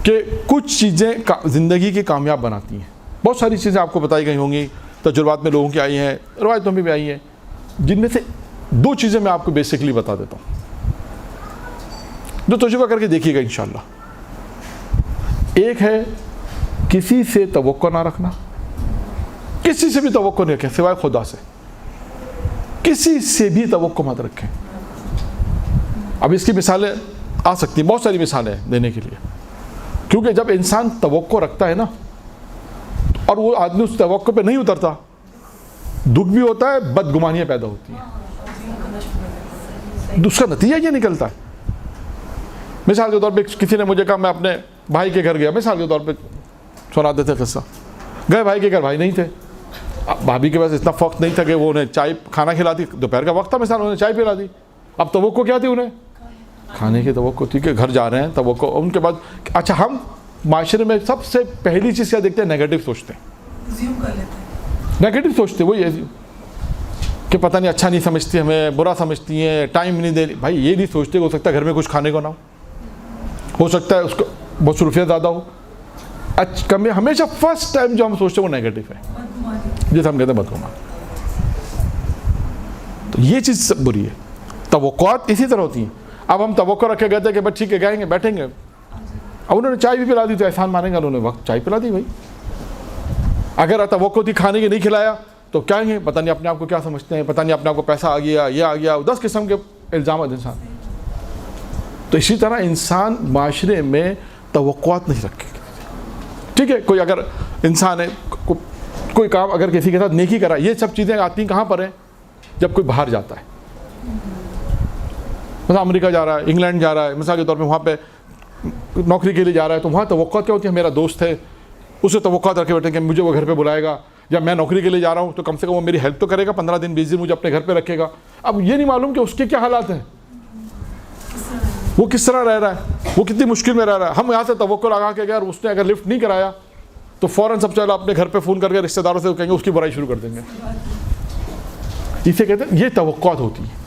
کہ کچھ چیزیں زندگی کی کامیاب بناتی ہیں. بہت ساری چیزیں آپ کو بتائی گئی ہوں گی, تجربات میں لوگوں کی آئی ہیں, روایتوں میں بھی آئی ہیں, جن میں سے 2 چیزیں میں آپ کو بیسکلی بتا دیتا ہوں جو تجربہ کر کے دیکھیے گا انشاءاللہ. ایک ہے کسی سے توقع نہ رکھنا, کسی سے بھی توقع نہیں رکھیں سوائے خدا سے. کسی سے بھی توقع مت رکھیں. اب اس کی مثالیں آ سکتی ہیں, بہت ساری مثالیں دینے کے لیے, کیونکہ جب انسان توقع رکھتا ہے نا اور وہ آدمی اس توقع پہ نہیں اترتا, دکھ بھی ہوتا ہے, بدگمانیاں پیدا ہوتی ہیں, اس کا نتیجہ یہ نکلتا ہے. مثال کے طور پہ کسی نے مجھے کہا میں اپنے بھائی کے گھر گیا, مثال کے طور پہ سنا دیتے قصہ, گئے بھائی کے گھر, بھائی نہیں تھے, بھابھی کے پاس اتنا وقت نہیں تھا کہ وہ انہیں چائے کھانا کھلا دی, دوپہر کا وقت تھا مثال, انہیں چائے پلا دی. اب توقع کیا تھی انہیں؟ کھانے کی توقع تھی کہ گھر جا رہے ہیں, توقع. ان کے بعد اچھا ہم معاشرے میں سب سے پہلی چیز کیا دیکھتے ہیں؟ نیگیٹو سوچتے ہیں, نیگیٹو سوچتے وہی ہے کہ پتہ نہیں اچھا نہیں سمجھتی, ہمیں برا سمجھتی ہیں, ٹائم نہیں دے. بھائی یہ نہیں سوچتے ہو سکتا ہے گھر میں کچھ کھانے کو نہ ہو سکتا ہے اس کو مصروفیت زیادہ ہو. ہمیشہ فرسٹ ٹائم جو ہم سوچتے ہیں وہ نیگیٹو ہے, جیسے ہم کہتے ہیں بدگمان. تو یہ چیز سب بری ہے. توقعات اسی طرح ہوتی ہیں. اب ہم توقع رکھے گئے تھے کہ بس ٹھیک ہے گائیں گے بیٹھیں گے, اب انہوں نے چائے بھی پلا دی تو احسان مانیں گے, انہوں نے وقت چائے پلا دی. بھائی اگر توقع تھی کھانے کی نہیں کھلایا تو کہیں گے پتہ نہیں اپنے آپ کو کیا سمجھتے ہیں, پتہ نہیں اپنے آپ کو پیسہ آ گیا, یہ آ گیا, 10 قسم کے الزامات انسان. تو اسی طرح انسان معاشرے میں توقعات نہیں رکھے. ٹھیک ہے, کوئی اگر انسان ہے, کوئی کام اگر کسی کے ساتھ نیکی کرا, یہ سب چیزیں آتی ہیں کہاں پر ہیں؟ جب کوئی باہر جاتا ہے, مثلا امریکہ جا رہا ہے, انگلینڈ جا رہا ہے, مثال کے طور پہ وہاں پہ نوکری کے لیے جا رہا ہے, تو وہاں توقعات کیا ہوتی ہے؟ میرا دوست ہے, اسے توقعات رکھے بیٹھے کہ مجھے وہ گھر پہ بلائے گا, یا میں نوکری کے لیے جا رہا ہوں تو کم سے کم وہ میری ہیلپ تو کرے گا, 15 دن 20 دن مجھے اپنے گھر پہ رکھے گا. اب یہ نہیں معلوم کہ اس کے کیا حالات ہیں, وہ کس طرح رہ رہا ہے, وہ کتنی مشکل میں رہ رہا ہے. ہم یہاں سے توقع لگا کے گئے اور اس نے اگر لفٹ نہیں کرایا تو فوراً سب سے پہلے اپنے گھر پہ فون کر کے رشتہ داروں سے کہیں گے, اس کی برائی شروع کر دیں گے. اسے کہتے ہیں یہ توقعات ہوتی ہیں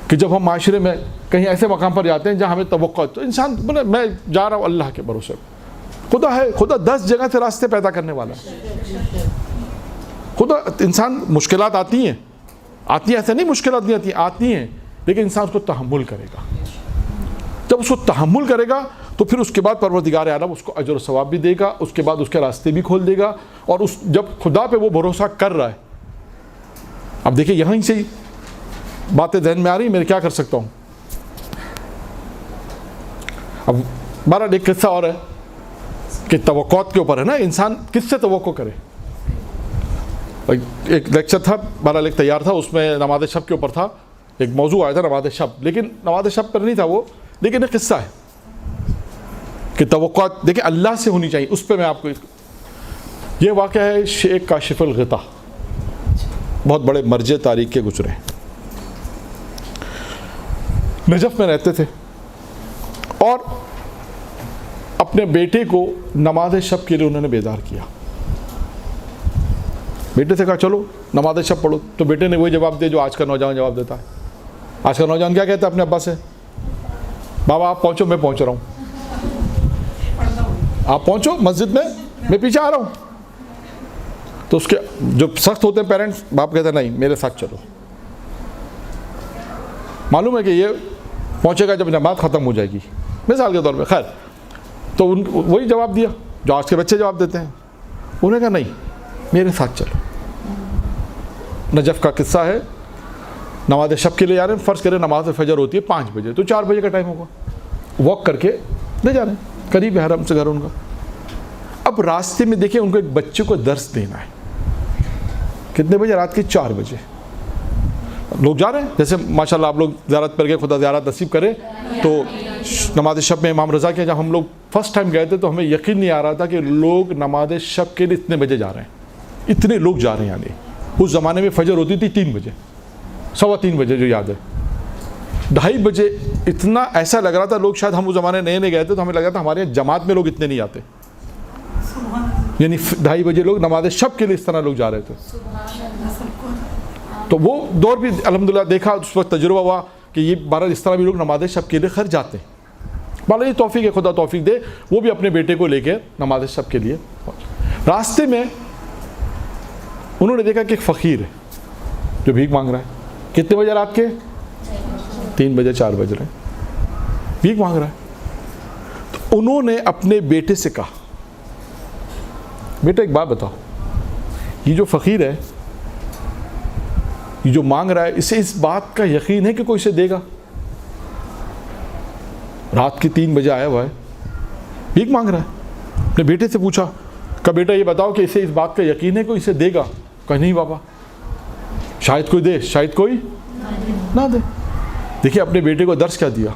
کہ جب ہم معاشرے میں کہیں ایسے مقام پر جاتے ہیں جہاں ہمیں توقعات, تو انسان بولے میں جا رہا ہوں اللہ کے بھروسے, خدا ہے, خدا 10 جگہ سے راستے پیدا کرنے والا ہے. خدا انسان مشکلات آتی ہیں ایسے نہیں مشکلات نہیں آتی ہیں, لیکن انسان اس کو تحمل کرے گا. جب اس کو تحمل کرے گا تو پھر اس کے بعد پروردگار عالم اس کو اجر و ثواب بھی دے گا, اس کے بعد اس کے راستے بھی کھول دے گا. اور جب خدا پہ وہ بھروسہ کر رہا ہے, اب دیکھیں یہیں سے باتیں ذہن میں آ رہی ہیں, میں کیا کر سکتا ہوں. اب بہرحال ایک قصہ اور ہے کہ توقعات کے اوپر ہے نا, انسان کس سے توقع کرے. ایک لیکچر تھا, بہرحال ایک تیار تھا, اس میں نماز شب کے اوپر تھا, ایک موضوع آیا تھا نماز شب, لیکن نماز شب پر نہیں تھا وہ, لیکن ایک قصہ ہے کہ توقعات دیکھیں اللہ سے ہونی چاہیے. اس پہ میں آپ کو یہ واقعہ ہے شیخ کاشف الغطا, بہت بڑے مرجع تاریخ کے گزرے, نجف میں رہتے تھے, اور اپنے بیٹے کو نماز شب کے لیے انہوں نے بیدار کیا. بیٹے سے کہا چلو نماز شب پڑھو, تو بیٹے نے وہی جواب دیا جو آج کا نوجوان جواب دیتا ہے. آج کا نوجوان کیا کہتا ہے اپنے ابا سے؟ بابا آپ پہنچو, میں پہنچ رہا ہوں, آپ پہنچو مسجد میں پیچھے آ رہا ہوں. تو اس کے جو سخت ہوتے ہیں پیرنٹس, باپ کہتے ہیں نہیں میرے ساتھ چلو. معلوم ہے کہ یہ پہنچے گا جب نماز ختم ہو جائے گی, مثال کے طور پہ. خیر, تو وہی جواب دیا جو آج کے بچے جواب دیتے ہیں. انہوں نے کہا نہیں میرے ساتھ چلو. نجف کا قصہ ہے, نماز شب کے لیے جا رہے ہیں, فرض کریں نماز فجر ہوتی ہے 5 بجے, تو 4 بجے کا ٹائم ہوگا, واک کر کے لے جا رہے ہیں, قریب ہے حرم سے گھر ان کا. اب راستے میں دیکھیں ان کو ایک بچے کو درس دینا ہے, کتنے بجے؟ رات کے 4 بجے. لوگ جا رہے ہیں. جیسے ماشاءاللہ آپ لوگ زیارت پر گئے, خدا زیارت نصیب کرے. تو نماز شب میں امام رضا کے جب ہم لوگ فرسٹ ٹائم گئے تھے تو ہمیں یقین نہیں آ رہا تھا کہ لوگ نماز شب کے لیے اتنے بجے جا رہے ہیں, اتنے لوگ جا رہے ہیں. یعنی اس زمانے میں فجر ہوتی تھی 3 بجے, 3:15 بجے جو یاد ہے, 2:30 بجے. اتنا ایسا لگ رہا تھا لوگ, شاید ہم اس زمانے نئے نئے گئے تھے تو ہمیں لگا تھا ہمارے یہاں جماعت میں لوگ اتنے نہیں آتے. یعنی 2:30 بجے لوگ نماز شب کے لیے اس طرح لوگ جا رہے تھے. تو وہ دور بھی الحمدللہ دیکھا, اس وقت تجربہ ہوا کہ یہ بہرحال اس طرح بھی لوگ نماز شب کے لیے خرچ جاتے ہیں. بھالا یہ توفیق ہے, خدا توفیق دے. وہ بھی اپنے بیٹے کو لے کے نماز شب کے لیے راستے میں انہوں نے دیکھا کہ ایک فقیر ہے جو بھیک مانگ رہا ہے. کتنے بجے رات کے؟ 3 بجے 4 بج رہے ہیں, بھیک مانگ رہا ہے. تو انہوں نے اپنے بیٹے سے کہا, بیٹا ایک بات بتاؤ, یہ جو فقیر ہے, یہ جو مانگ رہا ہے, اسے اس بات کا یقین ہے کہ کوئی اسے دے گا؟ رات کے 3 بجے آیا ہوا ہے, بھیک مانگ رہا ہے. اپنے بیٹے سے پوچھا کہ بیٹا یہ بتاؤ کہ اسے اس بات کا یقین ہے کوئی اسے دے گا؟ کہا نہیں بابا, شاید کوئی دے, شاید کوئی نہ دے. دیکھیے اپنے بیٹے کو درس کیا دیا.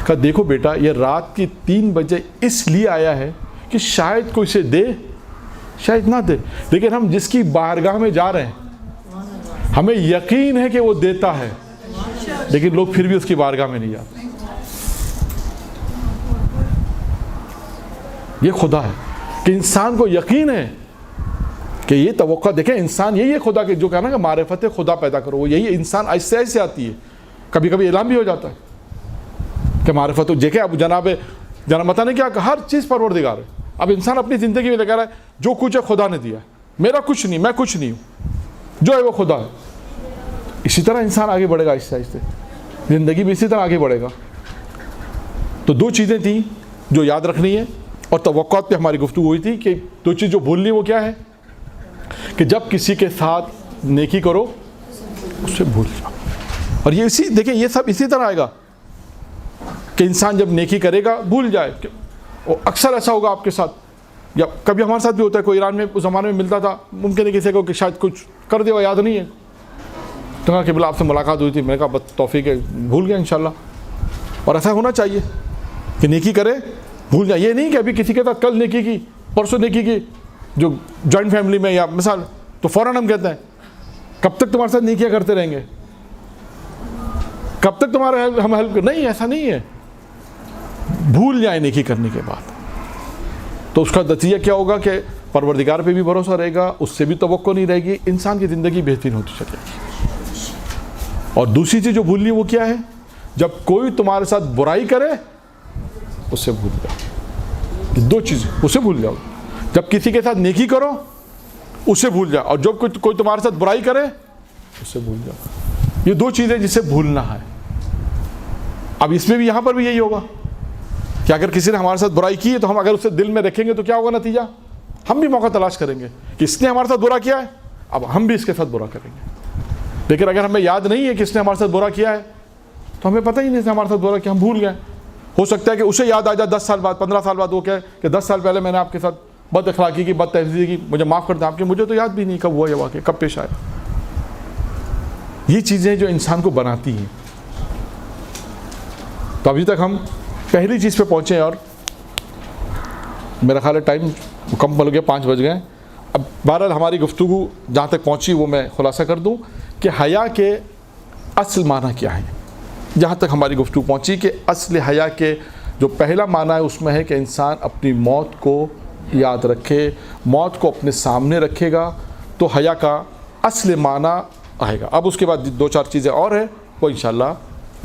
کہا دیکھو بیٹا, یہ رات کی 3 بجے اس لیے آیا ہے کہ شاید کوئی اسے دے, شاید نہ دے. لیکن ہم جس کی بارگاہ میں جا رہے ہیں ہمیں یقین ہے کہ وہ دیتا ہے, لیکن لوگ پھر بھی اس کی بارگاہ میں نہیں جاتے. یہ خدا ہے کہ انسان کو یقین ہے کہ یہ توقع. دیکھیں انسان یہی ہے خدا کے, جو کہنا کہ معرفت خدا پیدا کرو, وہ یہی انسان ایسے ایسے آتی ہے. کبھی کبھی اعلان بھی ہو جاتا ہے کہ معرفت. دیکھیں اب جناب متا نے کیا کہ ہر چیز پروردگار ہے. اب انسان اپنی زندگی میں لگا رہا ہے جو کچھ ہے خدا نے دیا ہے, میرا کچھ نہیں, میں کچھ نہیں ہوں, جو ہے وہ خدا ہے. اسی طرح انسان آگے بڑھے گا آہستہ آہستہ, زندگی بھی اسی طرح آگے بڑھے گا. تو 2 چیزیں تھیں جو یاد رکھنی ہے, اور توقعات پہ ہماری گفتگو ہوئی تھی کہ 2 چیز جو بھولنی وہ کیا ہے کہ جب کسی کے ساتھ نیکی کرو اسے بھول جاؤ. اور یہ اسی دیکھیں یہ سب اسی طرح آئے گا کہ انسان جب نیکی کرے گا بھول جائے. اور اکثر ایسا ہوگا آپ کے ساتھ, یا کبھی ہمارے ساتھ بھی ہوتا ہے. کوئی ایران میں اس زمانے میں ملتا تھا, ممکن ہے کسی کو کہ شاید کچھ کر دے, وہ یاد نہیں ہے. تو کہا کہ بلا آپ سے ملاقات ہوئی تھی, میں نے کہا بس توفیق ہے, بھول گیا انشاءاللہ. اور ایسا ہونا چاہیے کہ نیکی کرے بھول جائے. یہ نہیں کہ ابھی کسی کے ساتھ کل نیکی کی, پرسوں نیکی کی, جو جوائنٹ فیملی میں یا مثال, تو فوراً ہم کہتے ہیں کب تک تمہارے ساتھ نیکیاں کرتے رہیں گے, کب تک تمہارے ہم ہیلپ کر. نہیں, ایسا نہیں ہے. بھول جائیں نیکی کرنے کے بعد, تو اس کا نتیجہ کیا ہوگا کہ پروردگار پہ بھی بھروسہ رہے گا, اس سے بھی توقع نہیں رہے گی, انسان کی زندگی بہترین ہوتی چلے گی. اور دوسری چیز جو بھولنی وہ کیا ہے, جب کوئی تمہارے ساتھ برائی کرے اسے بھول جاؤ. 2 چیزیں, اسے بھول جاؤ. جب کسی کے ساتھ نیکی کرو اسے بھول جاؤ, اور جب کوئی تمہارے ساتھ برائی کرے اسے بھول جاؤ. یہ 2 چیزیں جسے بھولنا ہے. اب اس میں بھی یہاں پر بھی یہی ہوگا کہ اگر کسی نے ہمارے ساتھ برائی کی ہے تو ہم اگر اسے دل میں رکھیں گے تو کیا ہوگا نتیجہ, ہم بھی موقع تلاش کریں گے کہ اس نے ہمارے ساتھ برا کیا ہے, اب ہم بھی اس کے ساتھ برا کریں گے. لیکن اگر ہمیں یاد نہیں ہے کہ اس نے ہمارے ساتھ برا کیا ہے تو ہمیں پتہ ہی نہیں اس نے ہمارے ساتھ برا کیا, ہم بھول گئے. ہو سکتا ہے کہ اسے یاد آ جائے 10 سال بعد, 15 سال بعد, وہ کہے کہ 10 سال پہلے میں نے آپ کے ساتھ بد اخلاقی کی, بد تہذیبی کی, مجھے معاف کر دیں آپ کے, مجھے تو یاد بھی نہیں کب ہوا یہ واقعہ, کب پیش آیا. یہ چیزیں جو انسان کو بناتی ہیں. تو ابھی تک ہم پہلی چیز پہ پہنچے, اور میرا خیال ہے ٹائم مکمل ہو گیا, 5 بج گئے. اب بہرحال ہماری گفتگو جہاں تک پہنچی وہ میں خلاصہ کر دوں کہ حیا کے اصل معنی کیا ہے. جہاں تک ہماری گفتگو پہنچی کہ اصل حیا کے جو پہلا معنی ہے اس میں ہے کہ انسان اپنی موت کو یاد رکھے, موت کو اپنے سامنے رکھے گا, تو حیا کا اصل معنی آئے گا. اب اس کے بعد 2-4 چیزیں اور ہیں, وہ انشاءاللہ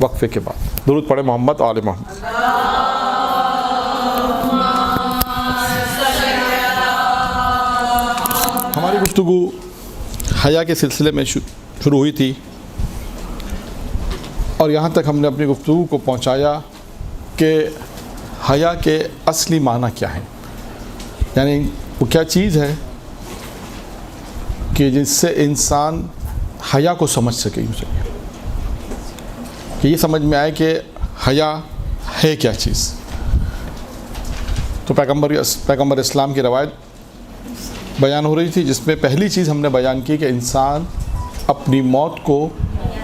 وقفے کے بعد. درود پڑھیں محمد آل محمد. ہماری گفتگو حیا کے سلسلے میں شروع ہوئی تھی, اور یہاں تک ہم نے اپنی گفتگو کو پہنچایا کہ حیا کے اصلی معنی کیا ہے. یعنی وہ کیا چیز ہے کہ جس سے انسان حیا کو سمجھ سکے, کہ یہ سمجھ میں آئے کہ حیا ہے کیا چیز. تو پیغمبر اسلام کی روایت بیان ہو رہی تھی, جس میں پہلی چیز ہم نے بیان کی کہ انسان اپنی موت کو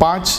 5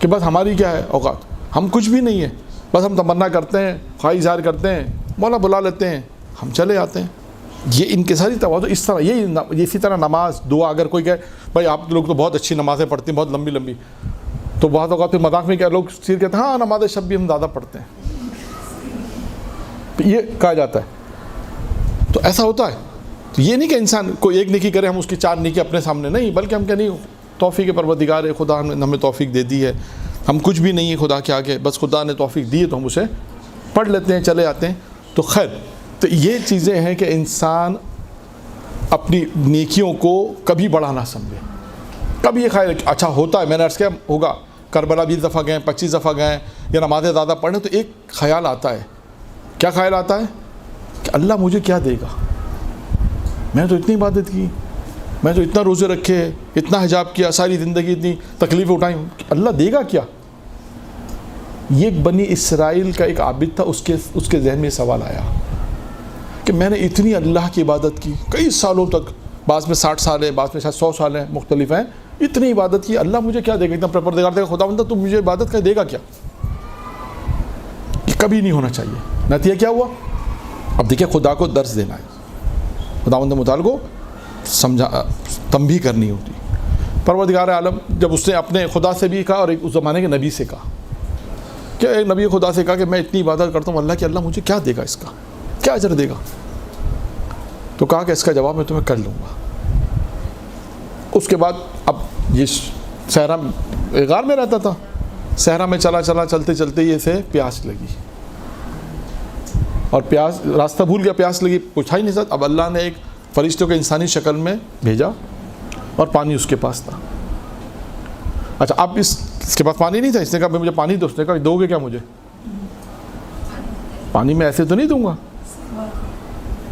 کہ بس ہماری کیا ہے اوقات, ہم کچھ بھی نہیں ہے, بس ہم تمنا کرتے ہیں, خواہش اظہار کرتے ہیں, مولا بلا لیتے ہیں, ہم چلے آتے ہیں. یہ انکساری تواضع اس طرح, یہ اسی طرح نماز دعا, اگر کوئی کہے بھائی آپ لوگ تو بہت اچھی نمازیں پڑھتے ہیں, بہت لمبی لمبی, تو بعض اوقات پھر مذاق میں کیا لوگ صرف کہتے ہیں ہاں نماز شب بھی ہم زیادہ پڑھتے ہیں, یہ کہا جاتا ہے. تو ایسا ہوتا ہے. تو یہ نہیں کہ انسان کوئی ایک نیکی کرے ہم اس کی 4 نیکی اپنے سامنے, نہیں, بلکہ ہم کہ نہیں, توفیق پروردگار ہے, خدا نے ہمیں توفیق دے دی ہے, ہم کچھ بھی نہیں ہے خدا کے آگے, بس خدا نے توفیق دی ہے تو ہم اسے پڑھ لیتے ہیں, چلے آتے ہیں. تو خیر, تو یہ چیزیں ہیں کہ انسان اپنی نیکیوں کو کبھی بڑا نہ سمجھے. کبھی یہ خیال اچھا ہوتا ہے, میں نے عرض کیا ہوگا کربلا 20 دفعہ گئے, 25 دفعہ گئے, یا نمازیں زیادہ پڑھیں, تو ایک خیال آتا ہے. کیا خیال آتا ہے؟ کہ اللہ مجھے کیا دے گا, میں نے تو اتنی عبادت کی, میں تو اتنا روزے رکھے, اتنا حجاب کیا, ساری زندگی اتنی تکلیفیں اٹھائیں, اللہ دے گا کیا؟ یہ بنی اسرائیل کا ایک عابد تھا, اس کے ذہن میں سوال آیا کہ میں نے اتنی اللہ کی عبادت کی کئی سالوں تک, بعض میں 60 سال ہے, بعض میں شاید 100 سال ہیں, مختلف ہیں, اتنی عبادت کی, اللہ مجھے کیا دے گا, اتنا پروردگار دے گا, خدا بندہ تو مجھے عبادت کا دے گا کیا؟ یہ کبھی نہیں ہونا چاہیے. نتیجہ کیا ہوا؟ اب دیکھیں خدا کو درس دینا ہے, خدا بندہ متعال کو سمجھا تنبیہ کرنی ہوتی. پروردگار عالم جب اس نے اپنے خدا سے بھی کہا اور ایک اس زمانے کے نبی سے کہا, کہ ایک نبی خدا سے کہا کہ میں اتنی عبادت کرتا ہوں اللہ کی, اللہ مجھے کیا دے گا, اس کا کیا اجر دے گا؟ تو کہا کہ اس کا جواب میں تمہیں کر لوں گا. اس کے بعد اب یہ صحرا غار میں رہتا تھا, صحرا میں چلتے چلتے یہ سے پیاس لگی, اور پیاس راستہ بھول گیا, پیاس لگی, پوچھا ہی نہیں سکتا. اب اللہ نے ایک فرشتوں کے انسانی شکل میں بھیجا اور پانی اس کے پاس تھا. اچھا اب اس کے پاس پانی نہیں تھا, اس نے کہا مجھے پانی دو. اس نے کہا دو گے کیا مجھے؟ پانی میں ایسے تو نہیں دوں گا,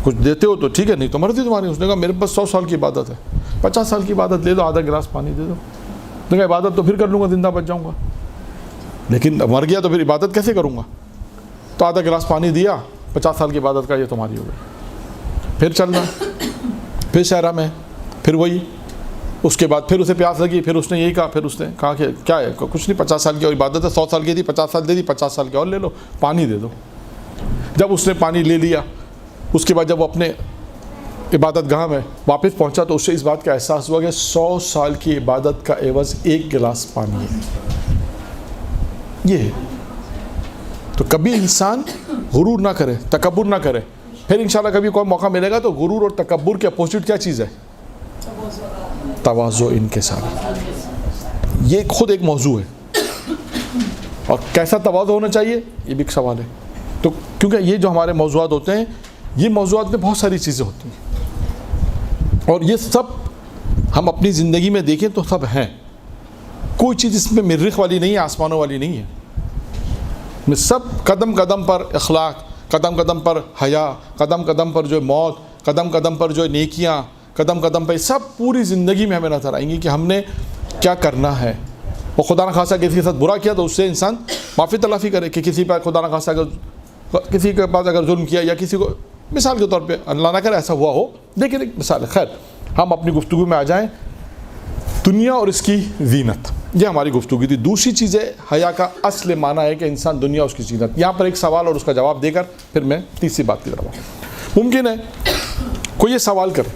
کچھ دیتے ہو تو ٹھیک ہے, نہیں تو مرضی تمہاری. اس نے کہا میرے پاس 100 سال کی عبادت ہے, 50 سال کی عبادت لے دو, آدھا گلاس پانی دے دو. اس نے کہا عبادت تو پھر کر لوں گا, زندہ بچ جاؤں گا, لیکن مر گیا تو پھر عبادت کیسے کروں گا؟ تو آدھا گلاس پانی دیا, 50 سال کی عبادت کا یہ تمہاری ہو گئی. پھر چلنا, پھر شہرہ میں, پھر وہی. اس کے بعد پھر اسے پیاس لگی, پھر اس نے یہی کہا, پھر اس نے کہا کہ کیا ہے, کچھ نہیں, 50 سال کی اور عبادت ہے, 100 سال کی تھی, 50 سال دے دی, 50 سال کی اور لے لو, پانی دے دو. جب اس نے پانی لے لیا, اس کے بعد جب وہ اپنے عبادت گاہ میں واپس پہنچا تو اسے اس بات کا احساس ہوا کہ 100 سال کی عبادت کا عوض 1 گلاس پانی ہے. یہ ہے. تو کبھی انسان غرور نہ کرے, تکبر نہ کرے. پھر انشاءاللہ کبھی کوئی موقع ملے گا تو غرور اور تکبر کے اپوزٹ کیا چیز ہے؟ تواضع, انکسار. یہ خود ایک موضوع ہے, اور کیسا تواضع ہونا چاہیے یہ بھی ایک سوال ہے. تو کیونکہ یہ جو ہمارے موضوعات ہوتے ہیں, یہ موضوعات میں بہت ساری چیزیں ہوتی ہیں, اور یہ سب ہم اپنی زندگی میں دیکھیں تو سب ہیں. کوئی چیز اس میں مریخ والی نہیں ہے, آسمانوں والی نہیں ہے. میں سب قدم قدم پر اخلاق, قدم قدم پر حیا, قدم قدم پر جو موت, قدم قدم پر جو نیکیاں, قدم قدم پر سب پوری زندگی میں ہمیں نظر آئیں گی کہ ہم نے کیا کرنا ہے. وہ خدا نخواستہ کسی کے ساتھ برا کیا تو اس سے انسان معافی تلافی کرے, کہ کسی پر خدا نخواستہ اگر کسی کے پاس اگر ظلم کیا, یا کسی کو مثال کے طور پہ اللہ نہ کرے ایسا ہوا ہو, لیکن ایک مثال ہے. خیر, ہم اپنی گفتگو میں آ جائیں. دنیا اور اس کی زینت, یہ ہماری گفتگو تھی. دوسری چیز ہے حیا کا اصل معنی ہے کہ انسان دنیا اور اس کی زینت. یہاں پر ایک سوال اور اس کا جواب دے کر پھر میں تیسری بات کی طرف آؤں. ممکن ہے کوئی یہ سوال کرے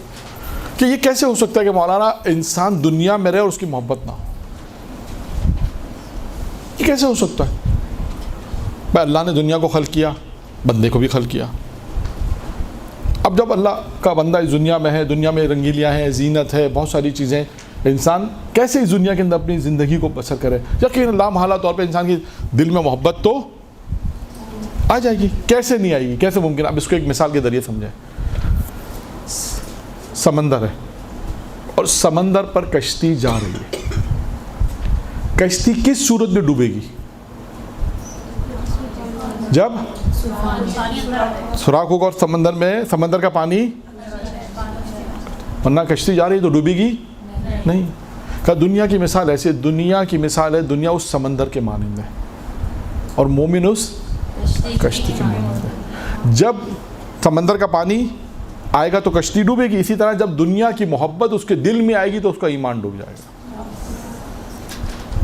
کہ یہ کیسے ہو سکتا ہے کہ مولانا انسان دنیا میں رہے اور اس کی محبت نہ ہو؟ یہ کیسے ہو سکتا ہے؟ بھائی اللہ نے دنیا کو خلق کیا, بندے کو بھی خلق کیا. اب جب اللہ کا بندہ اس دنیا میں ہے, دنیا میں رنگیلیاں ہیں, زینت ہے, بہت ساری چیزیں, انسان کیسے اس دنیا کے اندر اپنی زندگی کو بسر کرے؟ یقیناً لامحالہ طور پہ انسان کی دل میں محبت تو آ جائے گی. کیسے نہیں آئے گی, کیسے ممکن؟ اب اس کو ایک مثال کے ذریعے سمجھیں. سمندر ہے اور سمندر پر کشتی جا رہی ہے. کشتی کس صورت میں ڈوبے گی؟ جب سوراخ ہوگا اور سمندر میں سمندر کا پانی, ورنہ کشتی جا رہی تو ڈوبے گی نہیں. کہ دنیا کی مثال ایسے, دنیا کی مثال ہے, دنیا اس سمندر کے مانند ہے اور مومن اس کشتی کے مانند ہے. جب سمندر کا پانی آئے گا تو کشتی ڈوبے گی. اسی طرح جب دنیا کی محبت اس کے دل میں آئے گی تو اس کا ایمان ڈوب جائے گا.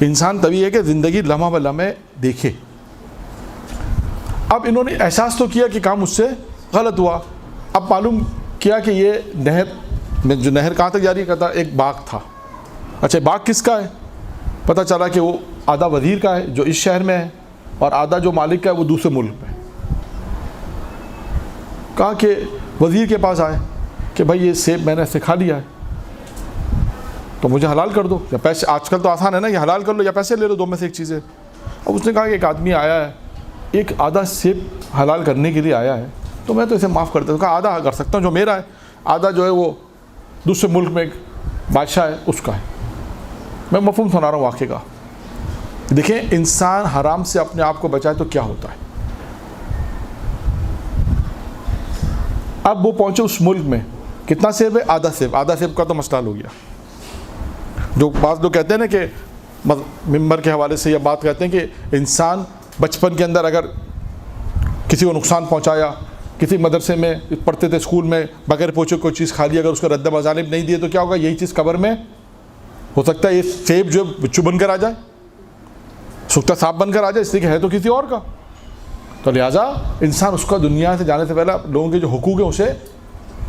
انسان طبیعی ہے کہ زندگی لمحہ بلمحہ دیکھے. اب انہوں نے احساس تو کیا کہ کام مجھ سے غلط ہوا. اب معلوم کیا کہ یہ نہر میں جو نہر کہاں تک جاری کرتا ایک باغ تھا. اچھا باغ کس کا ہے؟ پتہ چلا کہ وہ آدھا وزیر کا ہے جو اس شہر میں ہے اور آدھا جو مالک کا ہے وہ دوسرے ملک میں. کہا کہ وزیر کے پاس آئے کہ بھائی یہ سیب میں نے ایسے کھا لیا ہے تو مجھے حلال کر دو یا پیسے. آج کل تو آسان ہے نا، یہ حلال کر لو یا پیسے لے لو، دو میں سے ایک چیز ہے. اب اس نے کہا کہ ایک آدمی آیا ہے، ایک آدھا سیب حلال کرنے کے لیے آیا ہے تو میں تو اسے معاف کر دیتا ہوں. کہا آدھا کر سکتا ہوں جو میرا ہے، آدھا جو ہے وہ دوسرے ملک میں ایک بادشاہ ہے اس کا ہے. میں مفہوم سنا رہا ہوں واقعے کا. دیکھیں انسان حرام سے اپنے آپ کو بچائے تو کیا ہوتا ہے. اب وہ پہنچے اس ملک میں، کتنا سیب ہے؟ آدھا سیب. آدھا سیب کا تو مسئلہ ہو گیا. جو بعض لوگ کہتے ہیں نا کہ ممبر کے حوالے سے یہ بات کہتے ہیں کہ انسان بچپن کے اندر اگر کسی کو نقصان پہنچایا، کسی مدرسے میں پڑھتے تھے اسکول میں بغیر پوچھے کوئی چیز کھا لی، اگر اس کو رد مظالم نہیں دیے تو کیا ہوگا؟ یہی چیز قبر میں ہو سکتا ہے یہ سیب جو بچو بن کر آ جائے، سوکھتا سانپ بن کر آ جائے، اس لیے کہ ہے تو کسی اور کا. تو لہٰذا انسان اس کا دنیا سے جانے سے پہلے لوگوں کے جو حقوق ہیں اسے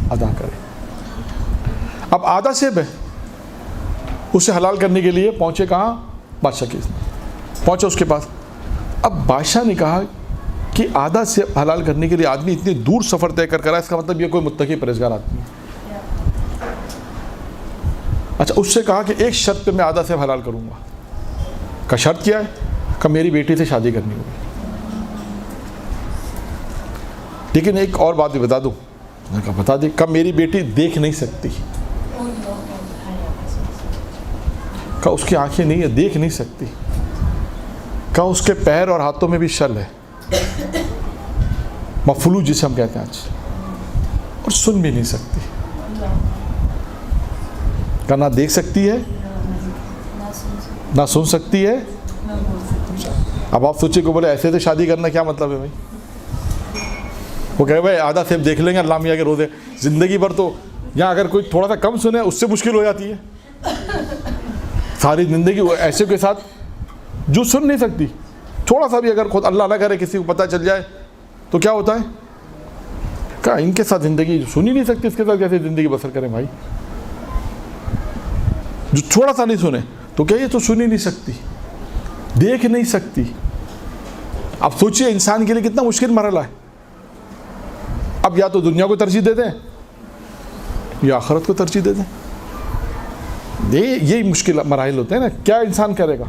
ادا کرے. اب آدھا سیب ہے، اسے حلال کرنے کے لیے پہنچے کہاں؟ بادشاہ کے پہنچے اس کے پاس. اب بادشاہ نے کہا کہ آدھا سیب حلال کرنے کے لیے آدمی اتنی دور سفر طے کر رہا ہے، اس کا مطلب یہ کوئی متقی پرہیزگار آدمی ہے. اچھا اس سے کہا کہ ایک شرط پہ میں آدھا سیب حلال کروں گا. کا شرط کیا ہے؟ کہ میری بیٹی سے شادی کرنی ہوگی. لیکن ایک اور بات بھی بتا دوں. میں نے کہا بتا دی. کب میری بیٹی دیکھ نہیں سکتی. کہا اس کی آنکھیں نہیں ہے، دیکھ نہیں سکتی. کہا اس کے پیر اور ہاتھوں میں بھی شل ہے، مفلوج جسے ہم کہتے ہیں آج، اور سن بھی نہیں سکتی. کہا نہ دیکھ سکتی ہے نہ سن سکتی ہے. اب آپ سوچے کہ بولے ایسے تو شادی کرنا کیا مطلب ہے بھائی؟ وہ کہے بھائی آدھا سیب دیکھ لیں گے اللہ میاں کے روزے. زندگی بھر تو یہاں اگر کوئی تھوڑا سا کم سنے اس سے مشکل ہو جاتی ہے. ساری زندگی ایسے کے ساتھ جو سن نہیں سکتی، تھوڑا سا بھی اگر خود اللہ نہ کرے کسی کو پتہ چل جائے تو کیا ہوتا ہے؟ کہا ان کے ساتھ زندگی سن ہی نہیں سکتی، اس کے ساتھ کیسے زندگی بسر کریں بھائی؟ جو تھوڑا سا نہیں سنے تو کیا یہ تو سن ہی نہیں سکتی، دیکھ نہیں سکتی. اب سوچئے انسان کے لیے کتنا مشکل مرحلہ ہے. اب یا تو دنیا کو ترجیح دے دیں یا آخرت کو ترجیح دے دیں. یہی مشکل مراحل ہوتے ہیں نا. کیا انسان کرے گا؟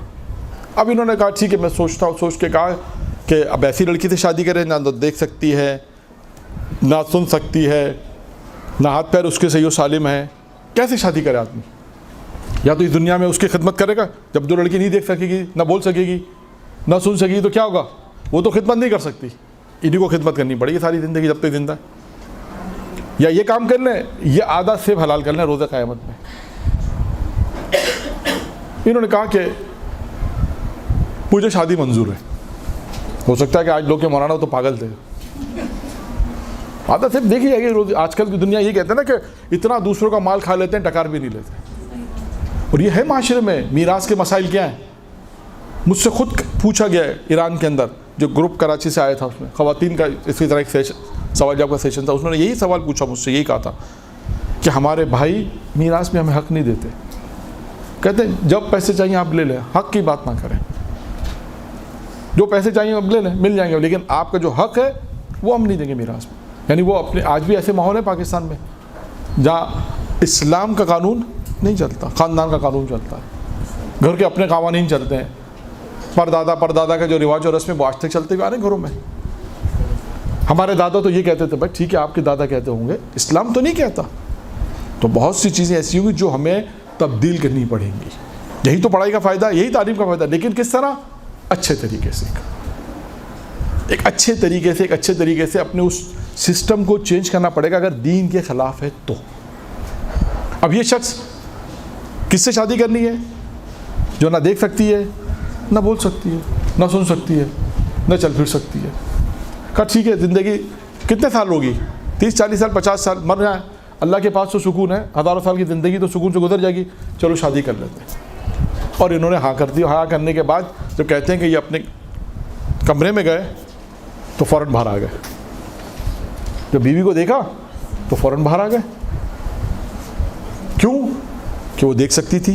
اب انہوں نے کہا ٹھیک ہے میں سوچتا ہوں. سوچ کے کہا کہ اب ایسی لڑکی سے شادی کرے نہ دیکھ سکتی ہے نہ سن سکتی ہے نہ ہاتھ پیر اس کے صحیح و سالم ہے، کیسے شادی کرے آدمی؟ یا تو اس دنیا میں اس کی خدمت کرے گا، جب جو لڑکی نہیں دیکھ سکے گی نہ بول سکے گی نہ سن سکے گی تو کیا ہوگا؟ وہ تو خدمت نہیں کر سکتی، انہیں کو خدمت کرنی پڑے گی ساری زندگی جب تک زندہ ہے. یا یہ کام کر لیں، یہ آدھا سیب حلال کر لیں روزہ قیامت میں. انہوں نے کہا کہ مجھے شادی منظور ہے. ہو سکتا ہے کہ آج لوگ کے مولانا تو پاگل تھے. آدھا سیب دیکھی جائے گی. آج کل کی دنیا یہ کہتے ہیں نا کہ اتنا دوسروں کا مال کھا لیتے ہیں ٹکار بھی نہیں لیتے. اور یہ ہے معاشرے میں میراث کے مسائل کیا ہیں. مجھ سے خود پوچھا گیا ہے ایران کے اندر، جو گروپ کراچی سے آیا تھا، اس میں خواتین کا اسی طرح ایک سوال جواب کا سیشن تھا. اس نے یہی سوال پوچھا مجھ سے، یہی کہا تھا کہ ہمارے بھائی میراث میں ہمیں حق نہیں دیتے. کہتے ہیں جب پیسے چاہیے آپ لے لیں، حق کی بات نہ کریں. جو پیسے چاہیے آپ لے لیں، مل جائیں گے، لیکن آپ کا جو حق ہے وہ ہم نہیں دیں گے میراث میں. یعنی وہ اپنے آج بھی ایسے ماحول ہے پاکستان میں جہاں اسلام کا قانون نہیں چلتا، خاندان کا قانون چلتا ہے، گھر کے اپنے قوانین چلتے ہیں. پردادا کا جو رواج اور رسم وہ آج تک چلتے ہوئے آ رہے ہیں گھروں میں. ہمارے دادا تو یہ کہتے تھے بھائی ٹھیک ہے آپ کے دادا کہتے ہوں گے، اسلام تو نہیں کہتا. تو بہت سی چیزیں ایسی ہوں گی جو ہمیں تبدیل کرنی پڑیں گی. یہی تو پڑھائی کا فائدہ، یہی تعلیم کا فائدہ. لیکن کس طرح؟ اچھے طریقے سے، ایک اچھے طریقے سے اپنے اس سسٹم کو چینج کرنا پڑے گا اگر دین کے خلاف ہے تو. اب یہ شخص کس سے شادی کرنی ہے؟ جو نہ دیکھ سکتی ہے نہ بول سکتی ہے نہ سن سکتی ہے نہ چل پھر سکتی ہے. کہا ٹھیک ہے زندگی کتنے سال ہوگی؟ 30 40 سال 50 سال مر جائیں، اللہ کے پاس تو سکون ہے، ہزاروں سال کی زندگی تو سکون سے گزر جائے گی، چلو شادی کر لیتے ہیں. اور انہوں نے ہاں کر دی. ہاں کرنے کے بعد جب کہتے ہیں کہ یہ اپنے کمرے میں گئے تو فوراً باہر آ گئے. جب بیوی کو دیکھا تو فوراً باہر آ گئے. کیوں؟ کہ وہ دیکھ سکتی تھی,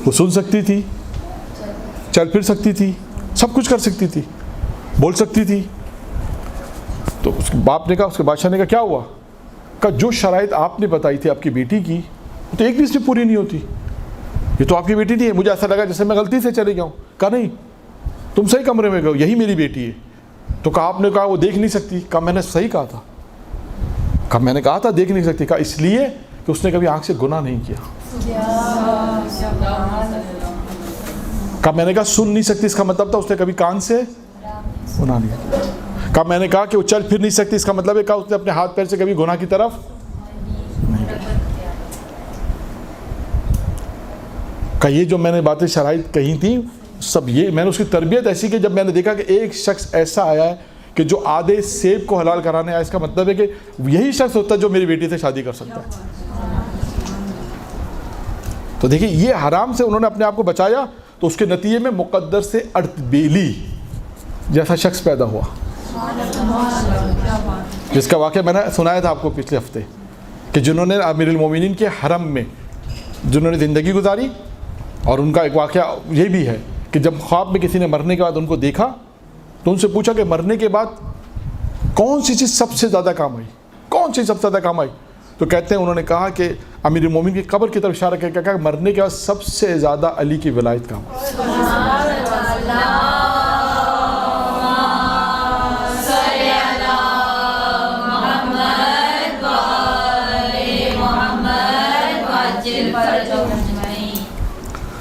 وہ سن سکتی تھی, چل پھر سکتی تھی, سب کچھ کر سکتی تھی, بول سکتی تھی. تو اس کے باپ نے کہا, اس کے بادشاہ نے کہا کیا ہوا؟ کہا جو شرائط آپ نے بتائی تھی آپ کی بیٹی کی وہ تو ایک بھی اس میں پوری نہیں ہوتی. یہ تو آپ کی بیٹی نہیں ہے, مجھے ایسا لگا جیسے میں غلطی سے چلے گیا ہوں. کہا نہیں, تم صحیح کمرے میں گئے, یہی میری بیٹی ہے. تو کہا آپ نے کہا وہ دیکھ نہیں سکتی. کہا میں نے صحیح کہا تھا. کہا میں نے کہا تھا دیکھ نہیں سکتی. کہا اس لیے کہ اس نے کبھی آنکھ سے گناہ نہیں کیا. کہا میں نے کہا سن نہیں سکتی, اس کا مطلب تھا اس نے کبھی کان سے گناہ نہیں کیا. کہا میں نے کہا کہ وہ چل پھر نہیں سکتی, اس کا مطلب ہے کہ اس نے اپنے ہاتھ پیر سے کبھی گناہ کی طرف نہیں گیا. کہ یہ جو میں نے باتیں شرائط کہی تھیں سب یہ میں نے اس کی تربیت ایسی کہ جب میں نے دیکھا کہ ایک شخص ایسا آیا ہے کہ جو آدھے سیب کو حلال کرانے آیا, اس کا مطلب ہے کہ یہی شخص ہوتا ہے جو میری بیٹی سے شادی کر سکتا ہے. تو دیکھیں یہ حرام سے انہوں نے اپنے آپ کو بچایا, تو اس کے نتیجے میں مقدر سے اردبیلی جیسا شخص پیدا ہوا, جس کا واقعہ میں نے سنایا تھا آپ کو پچھلے ہفتے, کہ جنہوں نے امیر المومنین کے حرم میں جنہوں نے زندگی گزاری. اور ان کا ایک واقعہ یہ بھی ہے کہ جب خواب میں کسی نے مرنے کے بعد ان کو دیکھا تو ان سے پوچھا کہ مرنے کے بعد کون سی چیز سب سے زیادہ کام آئی, کون سی سب سے زیادہ کام آئی؟ تو کہتے ہیں انہوں نے کہا کہ امیر المومنین کی قبر کی طرف اشارہ کر کے کہا کہ مرنے کے بعد سب سے زیادہ علی کی ولایت کام آئی.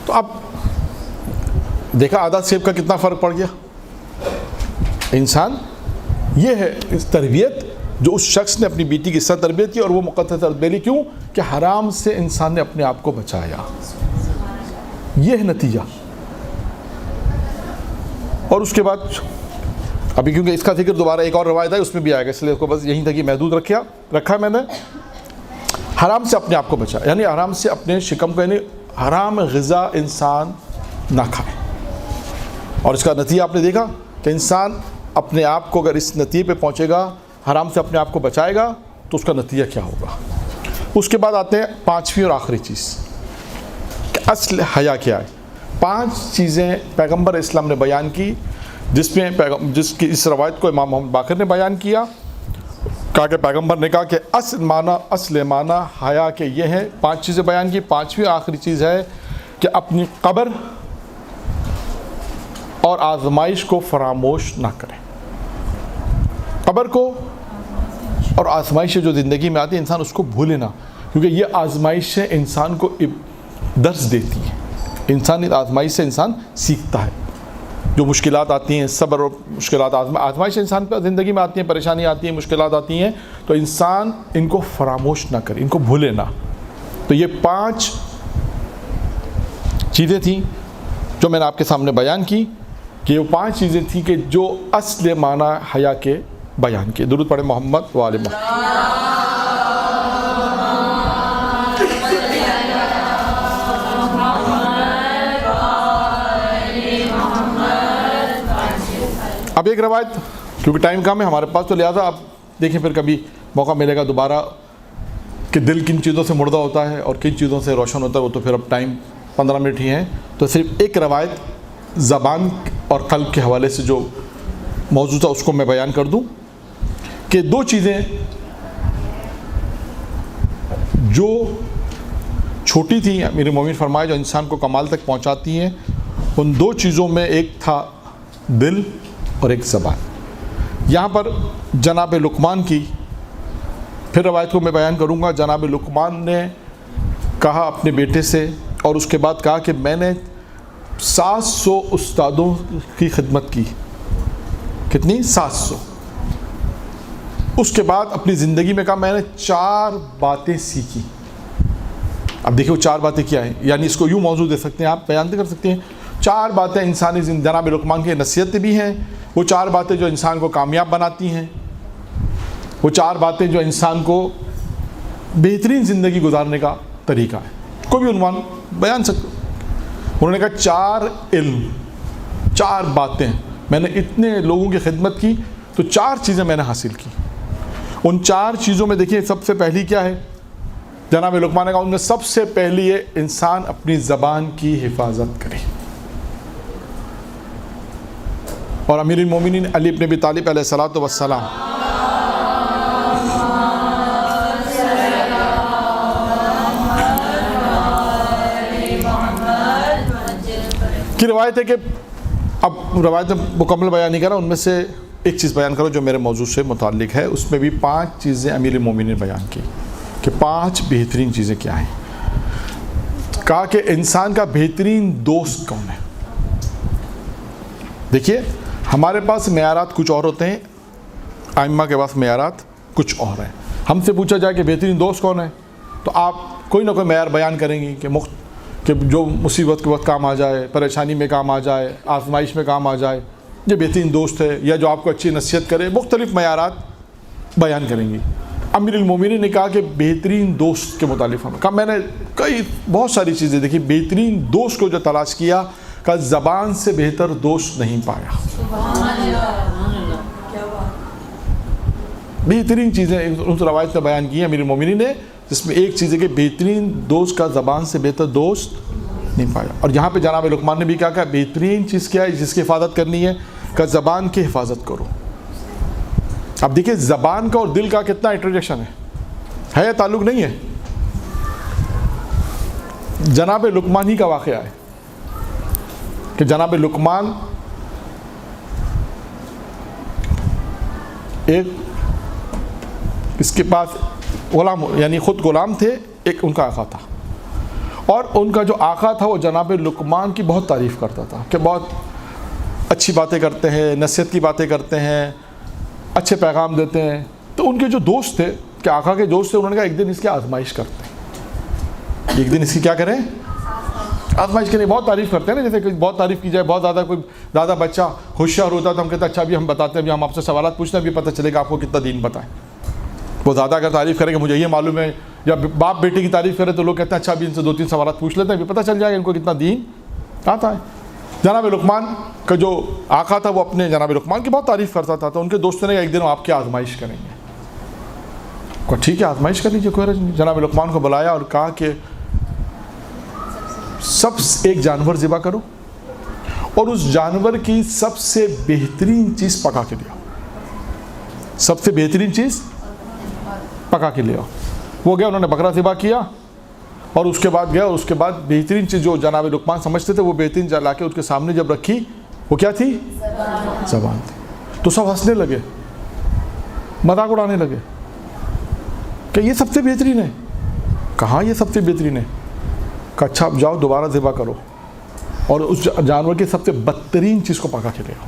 تو اب دیکھا آدھا سیب کا کتنا فرق پڑ گیا. انسان یہ ہے اس تربیت جو اس شخص نے اپنی بیٹی کی اس طرح تربیت کی, اور وہ مقدس تربیت کیوں کہ حرام سے انسان نے اپنے آپ کو بچایا. یہ ہے نتیجہ. اور اس کے بعد ابھی کیونکہ اس کا ذکر دوبارہ ایک اور روایت ہے اس میں بھی آئے گا, اس لیے اس کو بس یہیں تک ہی محدود رکھا میں نے. حرام سے اپنے آپ کو بچا, یعنی حرام سے اپنے شکم کو, یعنی حرام غذا انسان نہ کھائے. اور اس کا نتیجہ آپ نے دیکھا کہ انسان اپنے آپ کو اگر اس نتیجے پہ پہنچے گا, حرام سے اپنے آپ کو بچائے گا, تو اس کا نتیجہ کیا ہوگا. اس کے بعد آتے ہیں پانچویں اور آخری چیز کہ اصل حیا کیا ہے. 5 چیزیں پیغمبر اسلام نے بیان کی, جس کی اس روایت کو امام محمد باقر نے بیان کیا. کہا کہ پیغمبر نے کہا کہ اصل معنی حیا کے یہ ہے. 5 چیزیں بیان کی. 5ویں آخری چیز ہے کہ اپنی قبر اور آزمائش کو فراموش نہ کریں. قبر کو اور آزمائش جو زندگی میں آتی ہے انسان اس کو بھولے نہ, کیونکہ یہ آزمائشیں انسان کو درس دیتی ہیں. انسان اس آزمائش سے انسان سیکھتا ہے. جو مشکلات آتی ہیں, صبر اور مشکلات, آزمائش انسان پر زندگی میں آتی ہیں, پریشانی آتی ہیں, مشکلات آتی ہیں, تو انسان ان کو فراموش نہ کرے, ان کو بھولے نہ. تو یہ 5 چیزیں تھیں جو میں نے آپ کے سامنے بیان کی, کہ وہ 5 چیزیں تھیں کہ جو اصل معنی حیا کے بیان کی. درود پڑھیں محمد و آل محمد. اب ایک روایت, کیونکہ ٹائم کم ہے ہمارے پاس, تو لہٰذا آپ دیکھیں پھر کبھی موقع ملے گا دوبارہ کہ دل کن چیزوں سے مردہ ہوتا ہے اور کن چیزوں سے روشن ہوتا ہے. وہ تو پھر اب ٹائم 15 منٹ ہی ہیں, تو صرف ایک روایت زبان اور قلب کے حوالے سے جو موضوع تھا اس کو میں بیان کر دوں کہ 2 چیزیں جو چھوٹی تھیں امیر المومنین فرمایا جو انسان کو کمال تک پہنچاتی ہیں. ان 2 چیزوں میں ایک تھا دل اور ایک زبان. یہاں پر جناب لقمان کی پھر روایت کو میں بیان کروں گا. جناب لقمان نے کہا اپنے بیٹے سے, اور اس کے بعد کہا کہ میں نے 700 استادوں کی خدمت کی. کتنی؟ 700. اس کے بعد اپنی زندگی میں کہا میں نے 4 باتیں سیکھی. اب دیکھیں وہ 4 باتیں کیا ہیں, یعنی اس کو یوں موضوع دے سکتے ہیں, آپ بیان کر سکتے ہیں. 4 باتیں انسانی جناب لقمان کی نصیحت بھی ہیں. وہ 4 باتیں جو انسان کو کامیاب بناتی ہیں. وہ 4 باتیں جو انسان کو بہترین زندگی گزارنے کا طریقہ ہے. کوئی بھی عنوان بیان انہوں نے کہا 4 علم، 4 باتیں، میں نے اتنے لوگوں کی خدمت کی تو 4 چیزیں میں نے حاصل کی۔ ان 4 چیزوں میں دیکھیے سب سے پہلی کیا ہے؟ جناب لقمان نے کہا ان میں سب سے پہلی ہے انسان اپنی زبان کی حفاظت کرے۔ اور امیر المومنین علی بن ابی طالب علیہ الصلوۃ والسلام کی روایت ہے کہ اب روایت مکمل بیان نہیں کر رہا، ان میں سے ایک چیز بیان کرو جو میرے موضوع سے متعلق ہے۔ اس میں بھی 5 چیزیں امیر المومنین نے بیان کی کہ 5 بہترین چیزیں کیا ہیں۔ کہا کہ انسان کا بہترین دوست کون ہے؟ دیکھیے ہمارے پاس معیارات کچھ اور ہوتے ہیں، ائمہ کے پاس معیارات کچھ اور ہیں۔ ہم سے پوچھا جائے کہ بہترین دوست کون ہے تو آپ کوئی نہ کوئی معیار بیان کریں گی کہ جو مصیبت کے وقت کام آ جائے، پریشانی میں کام آ جائے، آزمائش میں کام آ جائے، یہ بہترین دوست ہے، یا جو آپ کو اچھی نصیحت کرے، مختلف معیارات بیان کریں گی۔ امیر المومنین نے کہا کہ بہترین دوست کے متعلق ہم کہا میں نے بہت ساری چیزیں دیکھی، بہترین دوست کو جو تلاش کیا کہ زبان سے بہتر دوست نہیں پایا۔ بہترین چیزیں اس روایت میں بیان کی ہیں امیر المومنین نے، جس میں ایک چیز ہے کہ بہترین دوست کا زبان سے بہتر دوست نہیں پایا۔ اور یہاں پہ جناب لقمان نے بھی کہا کہ بہترین چیز کیا ہے جس کی حفاظت کرنی ہے؟ کہ زبان کی حفاظت کرو۔ اب دیکھیں زبان کا اور دل کا کتنا انٹرجیکشن ہے یا تعلق نہیں ہے؟ جناب لقمان ہی کا واقعہ ہے کہ جناب لقمان ایک اس کے پاس غلام، یعنی خود غلام تھے، ایک ان کا آقا تھا، اور ان کا جو آقا تھا وہ جناب لقمان کی بہت تعریف کرتا تھا کہ بہت اچھی باتیں کرتے ہیں، نصیحت کی باتیں کرتے ہیں، اچھے پیغام دیتے ہیں۔ تو ان کے جو دوست تھے کہ آقا کے دوست تھے، انہوں نے کہا ایک دن اس کی آزمائش کرتے ہیں، ایک دن اس کی کیا کریں؟ آزمائش کریں۔ بہت تعریف کرتے ہیں نا، جیسے کہ بہت تعریف کی جائے، بہت زیادہ کوئی زیادہ بچہ ہوشیار ہوتا ہے تو ہم کہتے ہیں اچھا ابھی ہم بتاتے ہیں، ابھی ہم آپ سے سوالات پوچھتے ہیں، ابھی پتہ چلے گا آپ کو کتنا دین بتائیں۔ وہ زیادہ اگر تعریف کریں کہ مجھے یہ معلوم ہے، یا باپ بیٹے کی تعریف کرے تو لوگ کہتے ہیں اچھا ابھی ان سے 2-3 سوالات پوچھ لیتے ہیں، ابھی پتہ چل جائے گا ان کو کتنا دین آتا ہے۔ جناب لقمان کا جو آقا تھا وہ اپنے جناب لقمان کی بہت تعریف کرتا تھا، تو ان کے دوستوں نے ایک دن آپ کی آزمائش کریں گے۔ کہا ٹھیک ہے آزمائش کر لیجیے، کوئی حرج نہیں۔ جناب لقمان کو بلایا اور کہا کہ سب ایک جانور ذبح کرو اور اس جانور کی سب سے بہترین چیز پکا کے لے آؤ، سب سے بہترین چیز پکا کے لے آؤ۔ وہ گیا، انہوں نے بکرا ذبح کیا اور اس کے بعد گیا، اور اس کے بعد بہترین چیز جو جناب لقمان سمجھتے تھے وہ بہترین چیز لا کے اس کے سامنے جب رکھی، وہ کیا تھی؟ زبان تھی۔ تو سب ہنسنے لگے، مذاق اڑانے لگے کہ یہ سب سے بہترین ہے۔ کہاں یہ سب سے بہترین ہے؟ کہ اچھا اب جاؤ دوبارہ ذبح کرو اور اس جانور کی سب سے بدترین چیز کو پکا کے لے آؤ۔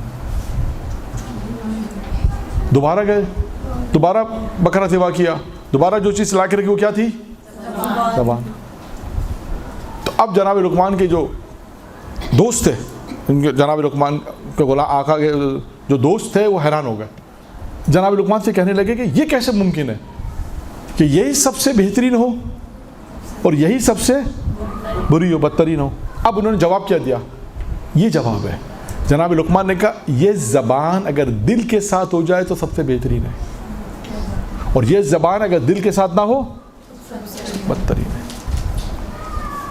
دوبارہ گئے، دوبارہ بکرا ذبح کیا، دوبارہ جو چیز لا کے رکھی وہ کیا تھی؟ زبان۔ تو اب جناب لقمان کے جو دوست تھے، جناب لقمان کے غلام آقا کے جو دوست تھے وہ حیران ہو گئے، جناب لقمان سے کہنے لگے کہ یہ کیسے ممکن ہے کہ یہی سب سے بہترین ہو اور یہی سب سے بری ہو، بدترین ہو۔ اب انہوں نے جواب کیا دیا؟ یہ جواب ہے، جناب لقمان نے کہا یہ زبان اگر دل کے ساتھ ہو جائے تو سب سے بہترین ہے، اور یہ زبان اگر دل کے ساتھ نہ ہو بدترین ہے۔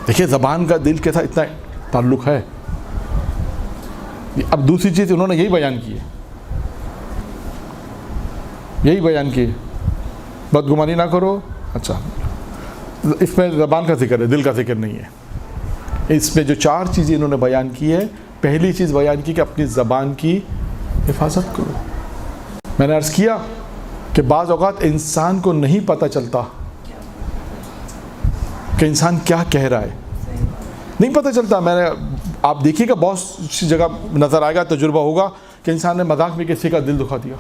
دیکھیے زبان کا دل کے ساتھ اتنا تعلق ہے۔ اب دوسری چیز انہوں نے یہی بیان کی ہے، یہی بیان کی ہے، بدگمانی نہ کرو۔ اچھا اس میں زبان کا ذکر ہے، دل کا ذکر نہیں ہے۔ اس میں جو 4 چیزیں انہوں نے بیان کی ہے، پہلی چیز بیان کی کہ اپنی زبان کی حفاظت کرو۔ میں نے عرض کیا کہ بعض اوقات انسان کو نہیں پتہ چلتا کہ انسان کیا کہہ رہا ہے، نہیں پتہ چلتا۔ میں نے آپ دیکھیے گا بہت سی جگہ نظر آئے گا، تجربہ ہوگا کہ انسان نے مذاق میں کسی کا دل دکھا دیا۔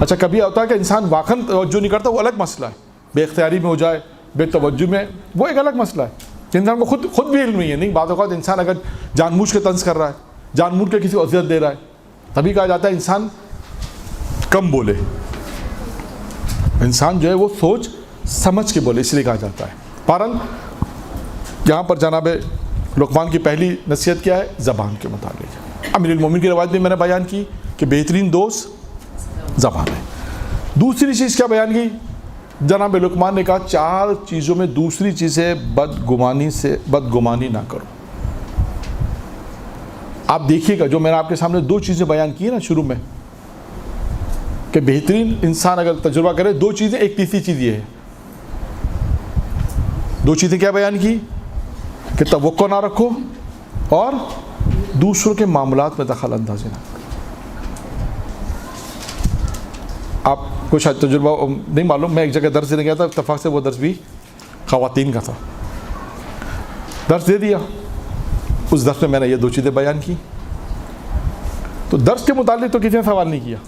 اچھا کبھی ہوتا ہے کہ انسان واقعاً توجہ نہیں کرتا، وہ الگ مسئلہ ہے، بے اختیاری میں ہو جائے، بے توجہ میں، وہ ایک الگ مسئلہ ہے کہ انسان کو خود بھی علم نہیں ہے۔ نہیں، بعض اوقات انسان اگر جان بوجھ کے طنز کر رہا ہے، جان بوجھ کے کسی کو اذیت دے رہا ہے، تبھی کہا جاتا ہے انسان کم بولے، انسان جو ہے وہ سوچ سمجھ کے بولے، اس لیے کہا جاتا ہے۔ بہرحال یہاں پر جناب لقمان کی پہلی نصیحت کیا ہے؟ زبان کے متعلق. امیر المومنین کی روایت میں میں نے بیان کی کہ بہترین دوست زبان ہے. دوسری چیز کیا بیان کی؟ جناب لقمان نے کہا 4 چیزوں میں دوسری چیز ہے بدگمانی نہ کرو. آپ دیکھیے گا جو میں نے آپ کے سامنے 2 چیزیں بیان کی نا شروع میں, کہ بہترین انسان اگر تجربہ کرے 2 چیزیں, ایک تیسری چیز یہ ہے. 2 چیزیں کیا بیان کی؟ کہ توقع نہ رکھو اور دوسروں کے معاملات میں دخل اندازی نہ کرو. آپ کو شاید تجربہ نہیں معلوم, میں ایک جگہ درس دینے گیا تھا, اتفاق سے وہ درس بھی خواتین کا تھا. درس دے دیا, اس درس میں نے یہ 2 چیزیں بیان کی. تو درس کے متعلق تو کسی نے سوال نہیں کیا.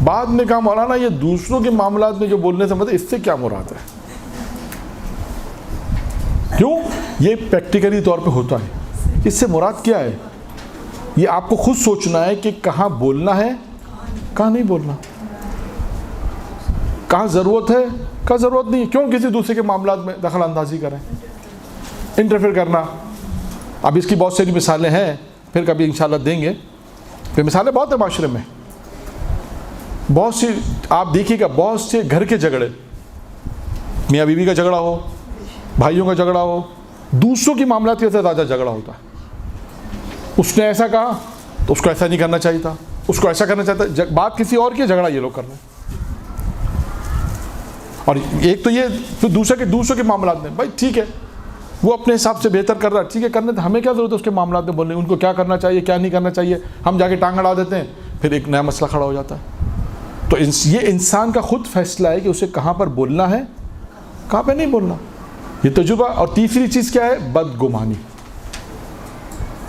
بعد میں کہا مولانا یہ دوسروں کے معاملات میں جو بولنے سے مطلب اس سے کیا مراد ہے؟ کیوں؟ یہ پریکٹیکلی طور پہ ہوتا ہے. اس سے مراد کیا ہے؟ یہ آپ کو خود سوچنا ہے کہ کہاں بولنا ہے, کہاں نہیں بولنا, کہاں ضرورت ہے, کہاں ضرورت نہیں ہے. کیوں کسی دوسرے کے معاملات میں دخل اندازی کریں, انٹرفیئر کرنا. اب اس کی بہت ساری مثالیں ہیں, پھر کبھی انشاءاللہ دیں گے. پھر مثالیں بہت ہیں معاشرے میں, بہت سی. آپ دیکھیے گا بہت سے گھر کے جھگڑے, میاں بیوی کا جھگڑا ہو, بھائیوں کا جھگڑا ہو, دوسروں کی معاملات کے ساتھ زیادہ جھگڑا ہوتا ہے. اس نے ایسا کہا تو اس کو ایسا نہیں کرنا چاہیے تھا, اس کو ایسا کرنا چاہتا. بات کسی اور کی, جھگڑا یہ لوگ کر رہے ہیں. اور ایک تو یہ پھر دوسروں کے معاملات میں, بھائی ٹھیک ہے وہ اپنے حساب سے بہتر کر رہا ہے, ٹھیک ہے کرنے, ہمیں کیا ضرورت ہے اس کے معاملات میں بولنے, ان کو کیا کرنا چاہیے کیا نہیں کرنا چاہیے, ہم جا کے ٹانگ اڑا دیتے ہیں, پھر ایک نیا مسئلہ کھڑا ہو جاتا ہے. تو یہ انسان کا خود فیصلہ ہے کہ اسے کہاں پر بولنا ہے, کہاں پہ نہیں بولنا. یہ تجربہ. اور تیسری چیز کیا ہے؟ بدگمانی.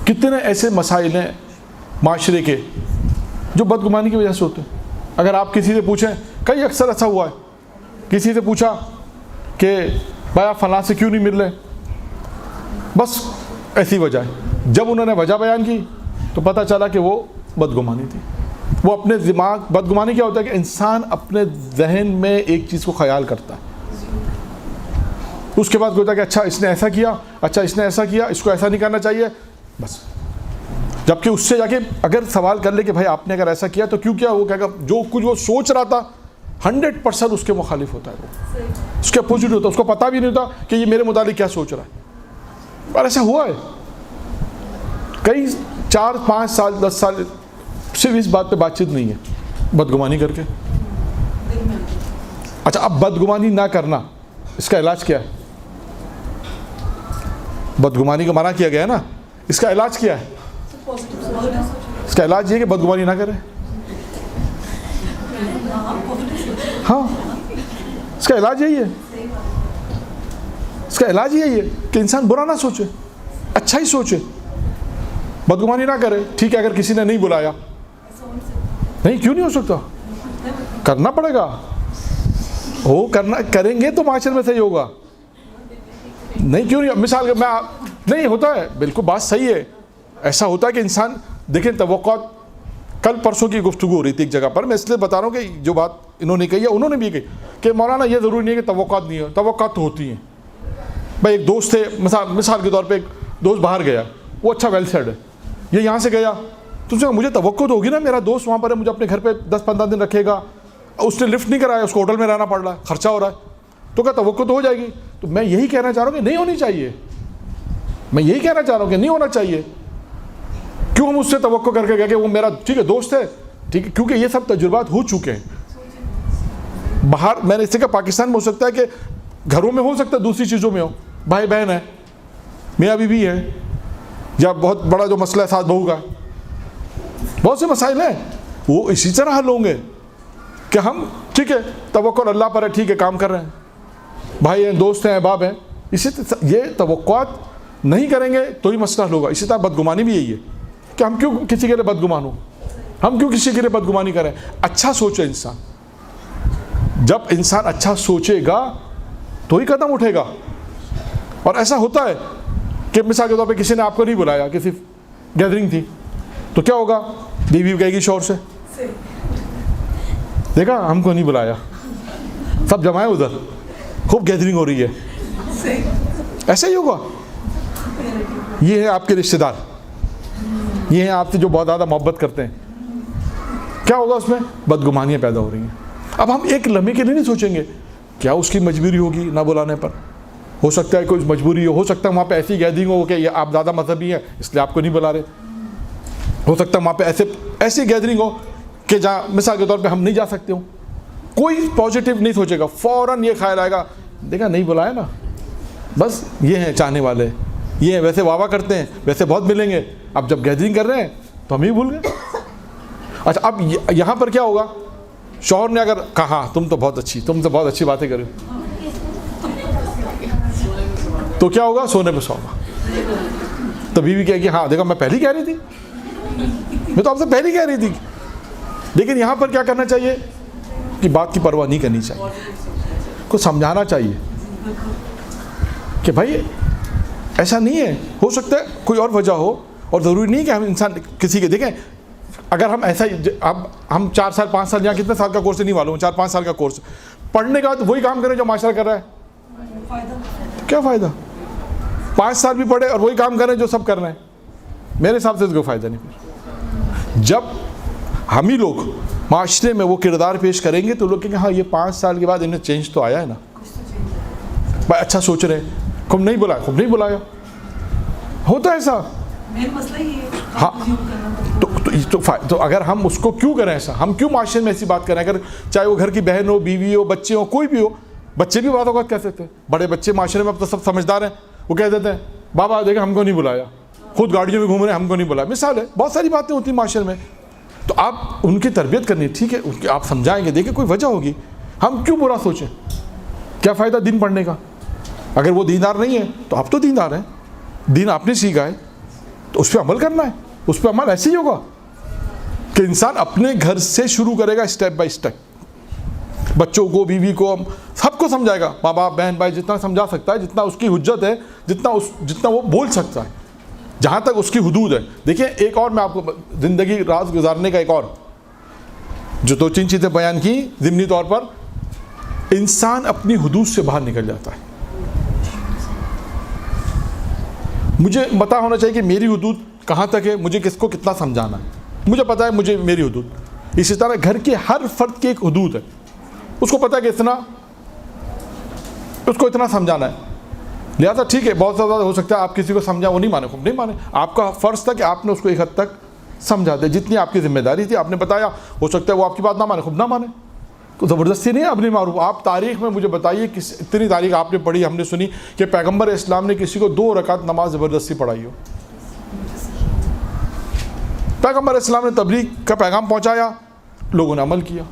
کتنے ایسے مسائل ہیں معاشرے کے جو بدگمانی کی وجہ سے ہوتے ہیں. اگر آپ کسی سے پوچھیں, کئی اکثر ایسا ہوا ہے, کسی سے پوچھا کہ بھائی آپ فلاں سے کیوں نہیں مل رہے, بس ایسی وجہ ہے. جب انہوں نے وجہ بیان کی تو پتہ چلا کہ وہ بدگمانی تھی. وہ اپنے دماغ, بدگمانی کیا ہوتا ہے کہ انسان اپنے ذہن میں ایک چیز کو خیال کرتا ہے, اس کے بعد ہوتا ہے کہ اچھا اس نے ایسا کیا, اچھا اس نے ایسا کیا, اس کو ایسا نہیں کرنا چاہیے بس. جبکہ اس سے جا کے اگر سوال کر لے کہ بھائی آپ نے اگر ایسا کیا تو کیوں کیا, وہ کہے گا جو کچھ وہ سوچ رہا تھا 100% اس کے مخالف ہوتا ہے, وہ اس کے اپوزٹ ہوتا ہے. اس کو پتہ بھی نہیں ہوتا کہ یہ میرے متعلق کیا سوچ رہا ہے. اور ایسا ہوا ہے کئی 4 5 سال 10 سال صرف اس بات پہ بات چیت نہیں ہے, بدگمانی کر کے. اچھا اب بدگمانی نہ کرنا, اس کا علاج کیا ہے؟ بدگمانی کو منع کیا گیا ہے نا, اس کا علاج کیا ہے؟ اس کا علاج یہ ہے کہ بدگمانی نہ کرے. ہاں اس کا علاج یہی ہے, اس کا علاج یہی ہے کہ انسان برا نہ سوچے, اچھا ہی سوچے, بدگمانی نہ کرے. ٹھیک ہے اگر کسی نے نہیں بلایا, نہیں کیوں نہیں ہو سکتا, کرنا پڑے گا. وہ کریں گے تو معاشرے میں صحیح ہوگا. نہیں کیوں نہیں, مثال میں نہیں ہوتا ہے, بالکل بات صحیح ہے. ایسا ہوتا ہے کہ انسان دیکھیں توقعات, کل پرسوں کی گفتگو ہو رہی تھی ایک جگہ پر, میں اس لیے بتا رہا ہوں کہ جو بات انہوں نے کہی ہے انہوں نے بھی کہی کہ مولانا یہ ضروری نہیں ہے کہ توقعات نہیں ہو, توقعات تو ہوتی ہیں. بھائی ایک دوست تھے, مثال کے طور پہ ایک دوست باہر گیا, وہ اچھا ویل سیٹ ہے, یہ یہاں سے گیا تو مجھے توقع تو ہوگی نا, میرا دوست وہاں پر ہے, مجھے اپنے گھر پہ 10-15 دن رکھے گا, اس نے لفٹ نہیں کرایا, اس کو ہوٹل میں رہنا پڑ رہا ہے, خرچہ ہو رہا ہے, تو کیا توقع تو ہو جائے گی. تو میں یہی کہنا چاہ رہا ہوں کہ نہیں ہونی چاہیے, میں یہی کہنا چاہ رہا ہوں کہ نہیں ہونا چاہیے. کیوں ہم اس سے توقع کر کے گئے کہ وہ میرا ٹھیک ہے دوست ہے, ٹھیک ہے, کیونکہ یہ سب تجربات ہو چکے ہیں باہر. میں نے اس سے کہا پاکستان میں ہو سکتا ہے کہ گھروں میں ہو سکتا ہے, دوسری چیزوں میں ہو, بھائی بہن ہے, میاں بیوی ہے, یا بہت بڑا جو مسئلہ ہے ساس بہو کا, بہت سے مسائل ہیں, وہ اسی طرح حل ہوں گے کہ ہم ٹھیک ہے توقع اللہ پر ہے, ٹھیک ہے کام کر رہے ہیں, بھائی ہیں, دوست ہیں, احباب ہیں. اسی یہ توقعات نہیں کریں گے تو ہی مسئلہ حل ہوگا. اسی طرح بدگمانی بھی یہی ہے کہ ہم کیوں کسی کے لیے بدگمان ہوں, ہم کیوں کسی کے لیے بدگمانی کریں. اچھا سوچے انسان, جب انسان اچھا سوچے گا تو ہی قدم اٹھے گا. اور ایسا ہوتا ہے کہ مثال کے طور پہ کسی نے آپ کو نہیں بلایا, کسی گیدرنگ تھی, تو کیا ہوگا, بیوی کہے گی شوہر سے, دیکھا ہم کو نہیں بلایا, سب جمع ہے ادھر, خوب گیدرنگ ہو رہی ہے. ایسا ہی ہوگا. یہ ہے آپ کے رشتے دار, یہ ہیں آپ سے جو بہت زیادہ محبت کرتے ہیں. کیا ہوگا اس میں؟ بدگمانیاں پیدا ہو رہی ہیں. اب ہم ایک لمحے کے لیے نہیں سوچیں گے کیا اس کی مجبوری ہوگی نہ بلانے پر. ہو سکتا ہے کوئی مجبوری ہو سکتا ہے وہاں پہ ایسی گیدرنگ ہو کہ یہ آپ زیادہ مذہبی ہیں اس لیے آپ کو نہیں بلا رہے. ہو سکتا ہے وہاں پہ ایسی گیدرنگ ہو کہ جہاں مثال کے طور پہ ہم نہیں جا سکتے ہوں. کوئی پازیٹیو نہیں سوچے گا, فوراً یہ خیال آئے گا دیکھا نہیں بلایا نا, بس یہ ہیں چاہنے والے, یہ ہیں ویسے واہ کرتے ہیں, ویسے بہت ملیں گے, اب جب گیدرنگ کر رہے ہیں تو ہم ہی بھول گئے. اچھا اب یہاں پر کیا ہوگا؟ شوہر نے اگر کہا تم تو بہت اچھی باتیں کر رہے ہو, تو کیا ہوگا؟ سونے پہ سوگا. تو بیوی کہے کہ ہاں دیکھو میں پہلے کہہ رہی تھی, میں تو آپ سے پہلے کہہ رہی تھی. لیکن یہاں پر کیا کرنا چاہیے کہ بات کی پرواہ نہیں کرنی چاہیے, کو سمجھانا چاہیے کہ بھائی ایسا نہیں ہے, ہو سکتا ہے کوئی اور وجہ ہو, اور ضروری نہیں کہ ہم انسان کسی کے دیکھیں. اگر ہم ایسا ہی اب ہم 4 سال 5 سال یہاں کتنے سال کا کورس نہیں معلوم, 4-5 سال کا کورس پڑھنے کا, تو وہی کام کریں جو معاشرہ کر رہا ہے. کیا فائدہ؟ 5 سال بھی پڑھے اور وہی کام کریں جو سب کر رہے ہیں, میرے حساب سے اس کو فائدہ نہیں. جب ہم ہی لوگ معاشرے میں وہ کردار پیش کریں گے تو لوگ کہیں گے ہاں یہ 5 سال کے بعد انہیں چینج تو آیا ہے نا, بھائی اچھا سوچ رہے ہیں, خوب نہیں بلایا. ہوتا ہے ایسا. ہاں تو اگر ہم اس کو کیوں کریں ایسا, ہم کیوں معاشرے میں ایسی بات کریں؟ اگر چاہے وہ گھر کی بہن ہو, بیوی ہو, بچے ہو, کوئی بھی ہو. بچے بھی بات اوقات کہہ سکتے ہیں, بڑے بچے معاشرے میں اب تو سب سمجھدار ہیں, وہ کہہ دیتے ہیں بابا دیکھیں ہم کو نہیں بلایا, خود گاڑیوں میں گھوم رہے ہیں ہم کو نہیں بلایا. مثال ہے, بہت ساری باتیں ہوتی ہیں معاشرے میں. تو آپ ان کی تربیت کرنی, ٹھیک ہے, آپ سمجھائیں گے, دیکھیں کوئی وجہ ہوگی, ہم کیوں برا سوچیں؟ کیا فائدہ دین پڑھنے کا؟ اگر وہ دیندار نہیں ہے تو آپ تو دیندار ہیں, دین آپ نے سیکھا ہے تو اس پہ عمل کرنا ہے. اس پہ عمل ایسے ہی ہوگا کہ انسان اپنے گھر سے شروع کرے گا, اسٹیپ بائی اسٹیپ. بچوں کو, بیوی کو, سب کو سمجھائے گا, ماں باپ بہن بھائی جتنا سمجھا سکتا ہے, جتنا اس کی حجت ہے, جتنا وہ بول سکتا ہے, جہاں تک اس کی حدود ہے. دیکھیں ایک اور میں آپ کو زندگی راز گزارنے کا ایک اور جو 2-3 چیزیں بیان کی ضمنی طور پر, انسان اپنی حدود سے باہر نکل جاتا ہے. مجھے پتا ہونا چاہیے کہ میری حدود کہاں تک ہے, مجھے کس کو کتنا سمجھانا ہے, مجھے پتا ہے مجھے میری حدود. اسی طرح گھر کے ہر فرد کی ایک حدود ہے, اس کو پتا ہے کہ اس کو اتنا سمجھانا ہے. لہٰذا ٹھیک ہے, بہت زیادہ ہو سکتا ہے آپ کسی کو سمجھا وہ نہیں مانے, خوب نہیں مانے, آپ کا فرض تھا کہ آپ نے اس کو ایک حد تک سمجھا دے, جتنی آپ کی ذمہ داری تھی آپ نے بتایا. ہو سکتا ہے وہ آپ کی بات نہ مانے, خوب نہ مانے, تو زبردستی نہیں ہے اب نہیں معروف. آپ تاریخ میں مجھے بتائیے اتنی تاریخ آپ نے پڑھی, ہم نے سنی کہ پیغمبر اسلام نے کسی کو 2 رکعت نماز زبردستی پڑھائی ہو. پیغمبر اسلام نے تبلیغ کا پیغام پہنچایا, لوگوں نے عمل کیا,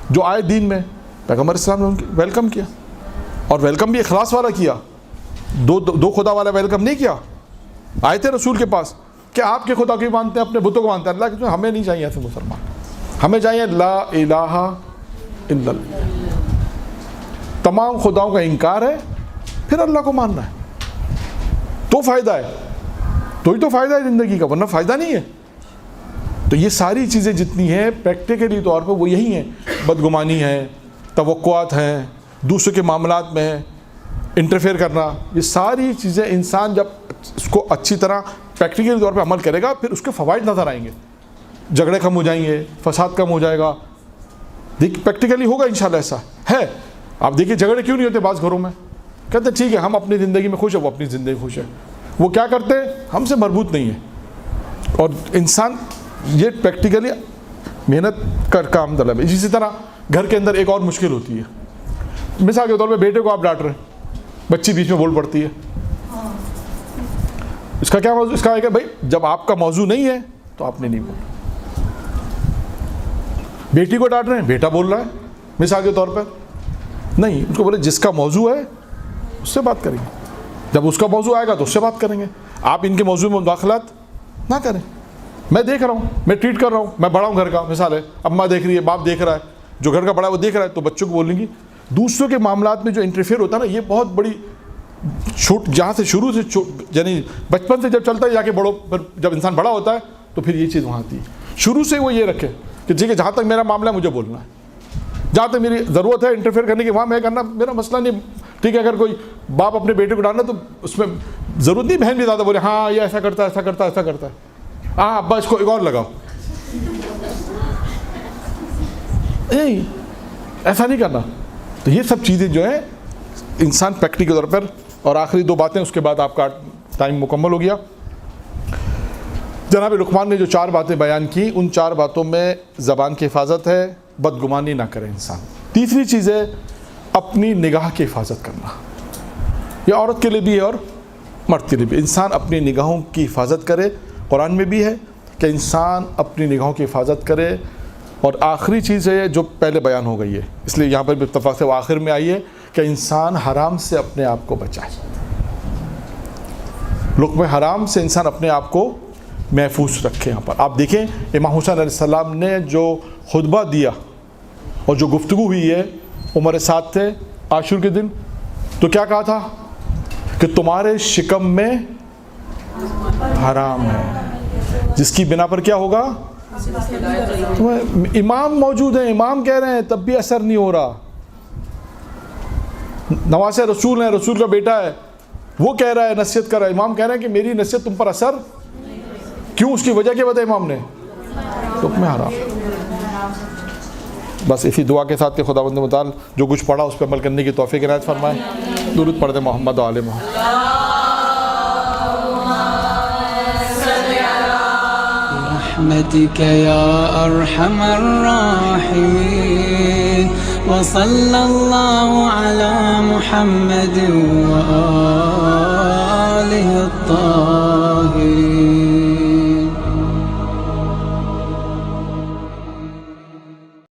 جو آئے دین میں پیغمبر اسلام نے ان کی ویلکم کیا, اور ویلکم بھی اخلاص والا کیا, دو خدا والا ویلکم نہیں کیا. آئے تھے رسول کے پاس کہ آپ کے خدا کو مانتے ہیں, اپنے بتوں کو مانتے ہیں, اللہ کے, ہمیں نہیں چاہیے ایسے مسلمان, ہمیں چاہیے لا الہ الا اللہ, تمام خداؤں کا انکار ہے, پھر اللہ کو ماننا ہے, تو فائدہ ہے, تو ہی تو فائدہ ہے زندگی کا, ورنہ فائدہ نہیں ہے. تو یہ ساری چیزیں جتنی ہیں پریکٹیکلی طور پر وہ یہی ہیں, بدگمانی ہے, توقعات ہیں, دوسروں کے معاملات میں انٹرفیئر کرنا, یہ ساری چیزیں انسان جب اس کو اچھی طرح پریکٹیکلی طور پہ عمل کرے گا پھر اس کے فوائد نظر آئیں گے, جھگڑے کم ہو جائیں گے, فساد کم ہو جائے گا. دیکھ پریکٹیکلی ہوگا انشاءاللہ ایسا ہے. آپ دیکھیے جھگڑے کیوں نہیں ہوتے بعض گھروں میں, کہتے ہیں ٹھیک ہے ہم اپنی زندگی میں خوش ہیں, وہ اپنی زندگی خوش ہے, وہ کیا کرتے ہیں ہم سے مربوط نہیں ہے. اور انسان یہ پریکٹیکلی محنت کر کام طلب ہے. اسی طرح گھر کے اندر ایک اور مشکل ہوتی ہے, مثال کے طور پہ بیٹے کو آپ ڈانٹ رہے ہیں, بچی بیچ میں بول پڑتی ہے, اس کا کیا موضوع, اس کا ہے کہ بھائی جب آپ کا موضوع نہیں ہے تو آپ نے نہیں بولا. بیٹی کو ڈانٹ رہے ہیں, بیٹا بول رہا ہے مثال کے طور پر, نہیں, اس کو بولے جس کا موضوع ہے اس سے بات کریں گے, جب اس کا موضوع آئے گا تو اس سے بات کریں گے. آپ ان کے موضوع میں مداخلت نہ کریں. میں دیکھ رہا ہوں, میں ٹریٹ کر رہا ہوں, میں بڑا ہوں گھر کا, مثال ہے اماں دیکھ رہی ہے, باپ دیکھ رہا ہے, جو گھر کا بڑا ہے وہ دیکھ رہا ہے, تو بچوں کو بولیں گی. دوسروں کے معاملات میں جو انٹرفیئر ہوتا ہے نا, یہ بہت بڑی جہاں سے شروع سے یعنی بچپن سے جب چلتا ہے جا کے بڑوں پر جب انسان بڑا ہوتا ہے تو پھر یہ چیز وہاں آتی ہے. شروع سے وہ یہ رکھے کہ ٹھیک ہے جہاں تک میرا معاملہ ہے مجھے بولنا ہے, جہاں تک میری ضرورت ہے انٹرفیئر کرنے کی وہاں میں کرنا, میرا مسئلہ نہیں, ٹھیک ہے، اگر کوئی باپ اپنے بیٹے کو ڈالنا تو اس میں ضرورت نہیں بہن بھی زیادہ بولے ہاں یہ ایسا کرتا ہے ایسا کرتا ہے ایسا کرتا ہے، ہاں ابا اس کو ایک اور لگاؤ، نہیں ایسا نہیں کرنا. تو یہ سب چیزیں جو ہیں انسان پریکٹیکل کے طور پر. اور آخری 2 باتیں، اس کے بعد آپ کا ٹائم مکمل ہو گیا. جناب لقمان نے جو 4 باتیں بیان کی، ان 4 باتوں میں زبان کی حفاظت ہے، بدگمانی نہ کرے انسان. تیسری چیز ہے اپنی نگاہ کی حفاظت کرنا. یہ عورت کے لیے بھی ہے اور مرد کے لیے بھی. انسان اپنی نگاہوں کی حفاظت کرے. قرآن میں بھی ہے کہ انسان اپنی نگاہوں کی حفاظت کرے. اور آخری چیز ہے جو پہلے بیان ہو گئی ہے، اس لیے یہاں پر بھی اتفاق سے وہ آخر میں آئی ہے کہ انسان حرام سے اپنے آپ کو بچائے. لقم حرام سے انسان اپنے آپ کو محفوظ رکھے. یہاں پر آپ دیکھیں امام حسین علیہ السلام نے جو خطبہ دیا اور جو گفتگو ہوئی ہے، عمر ساتھ تھے عاشور کے دن، تو کیا کہا تھا کہ تمہارے شکم میں حرام ہے جس کی بنا پر کیا ہوگا. امام موجود ہیں، امام کہہ رہے ہیں تب بھی اثر نہیں ہو رہا. نواسہ رسول ہیں، رسول کا بیٹا ہے، وہ کہہ رہا ہے، نصیحت کر رہا ہے، امام کہہ رہے ہیں کہ میری نصیحت تم پر اثر کیوں؟ اس کی وجہ کیا بتائی امام نے؟ حکم حرام. بس اسی دعا کے ساتھ کہ خداوند متعال جو کچھ پڑھا اس پہ عمل کرنے کی توفیق عنایت فرمائے. درود پڑھتے محمد و آل محمد. برحمتك يا أرحم الراحمين وصلى الله على محمد وآله الطاهرين.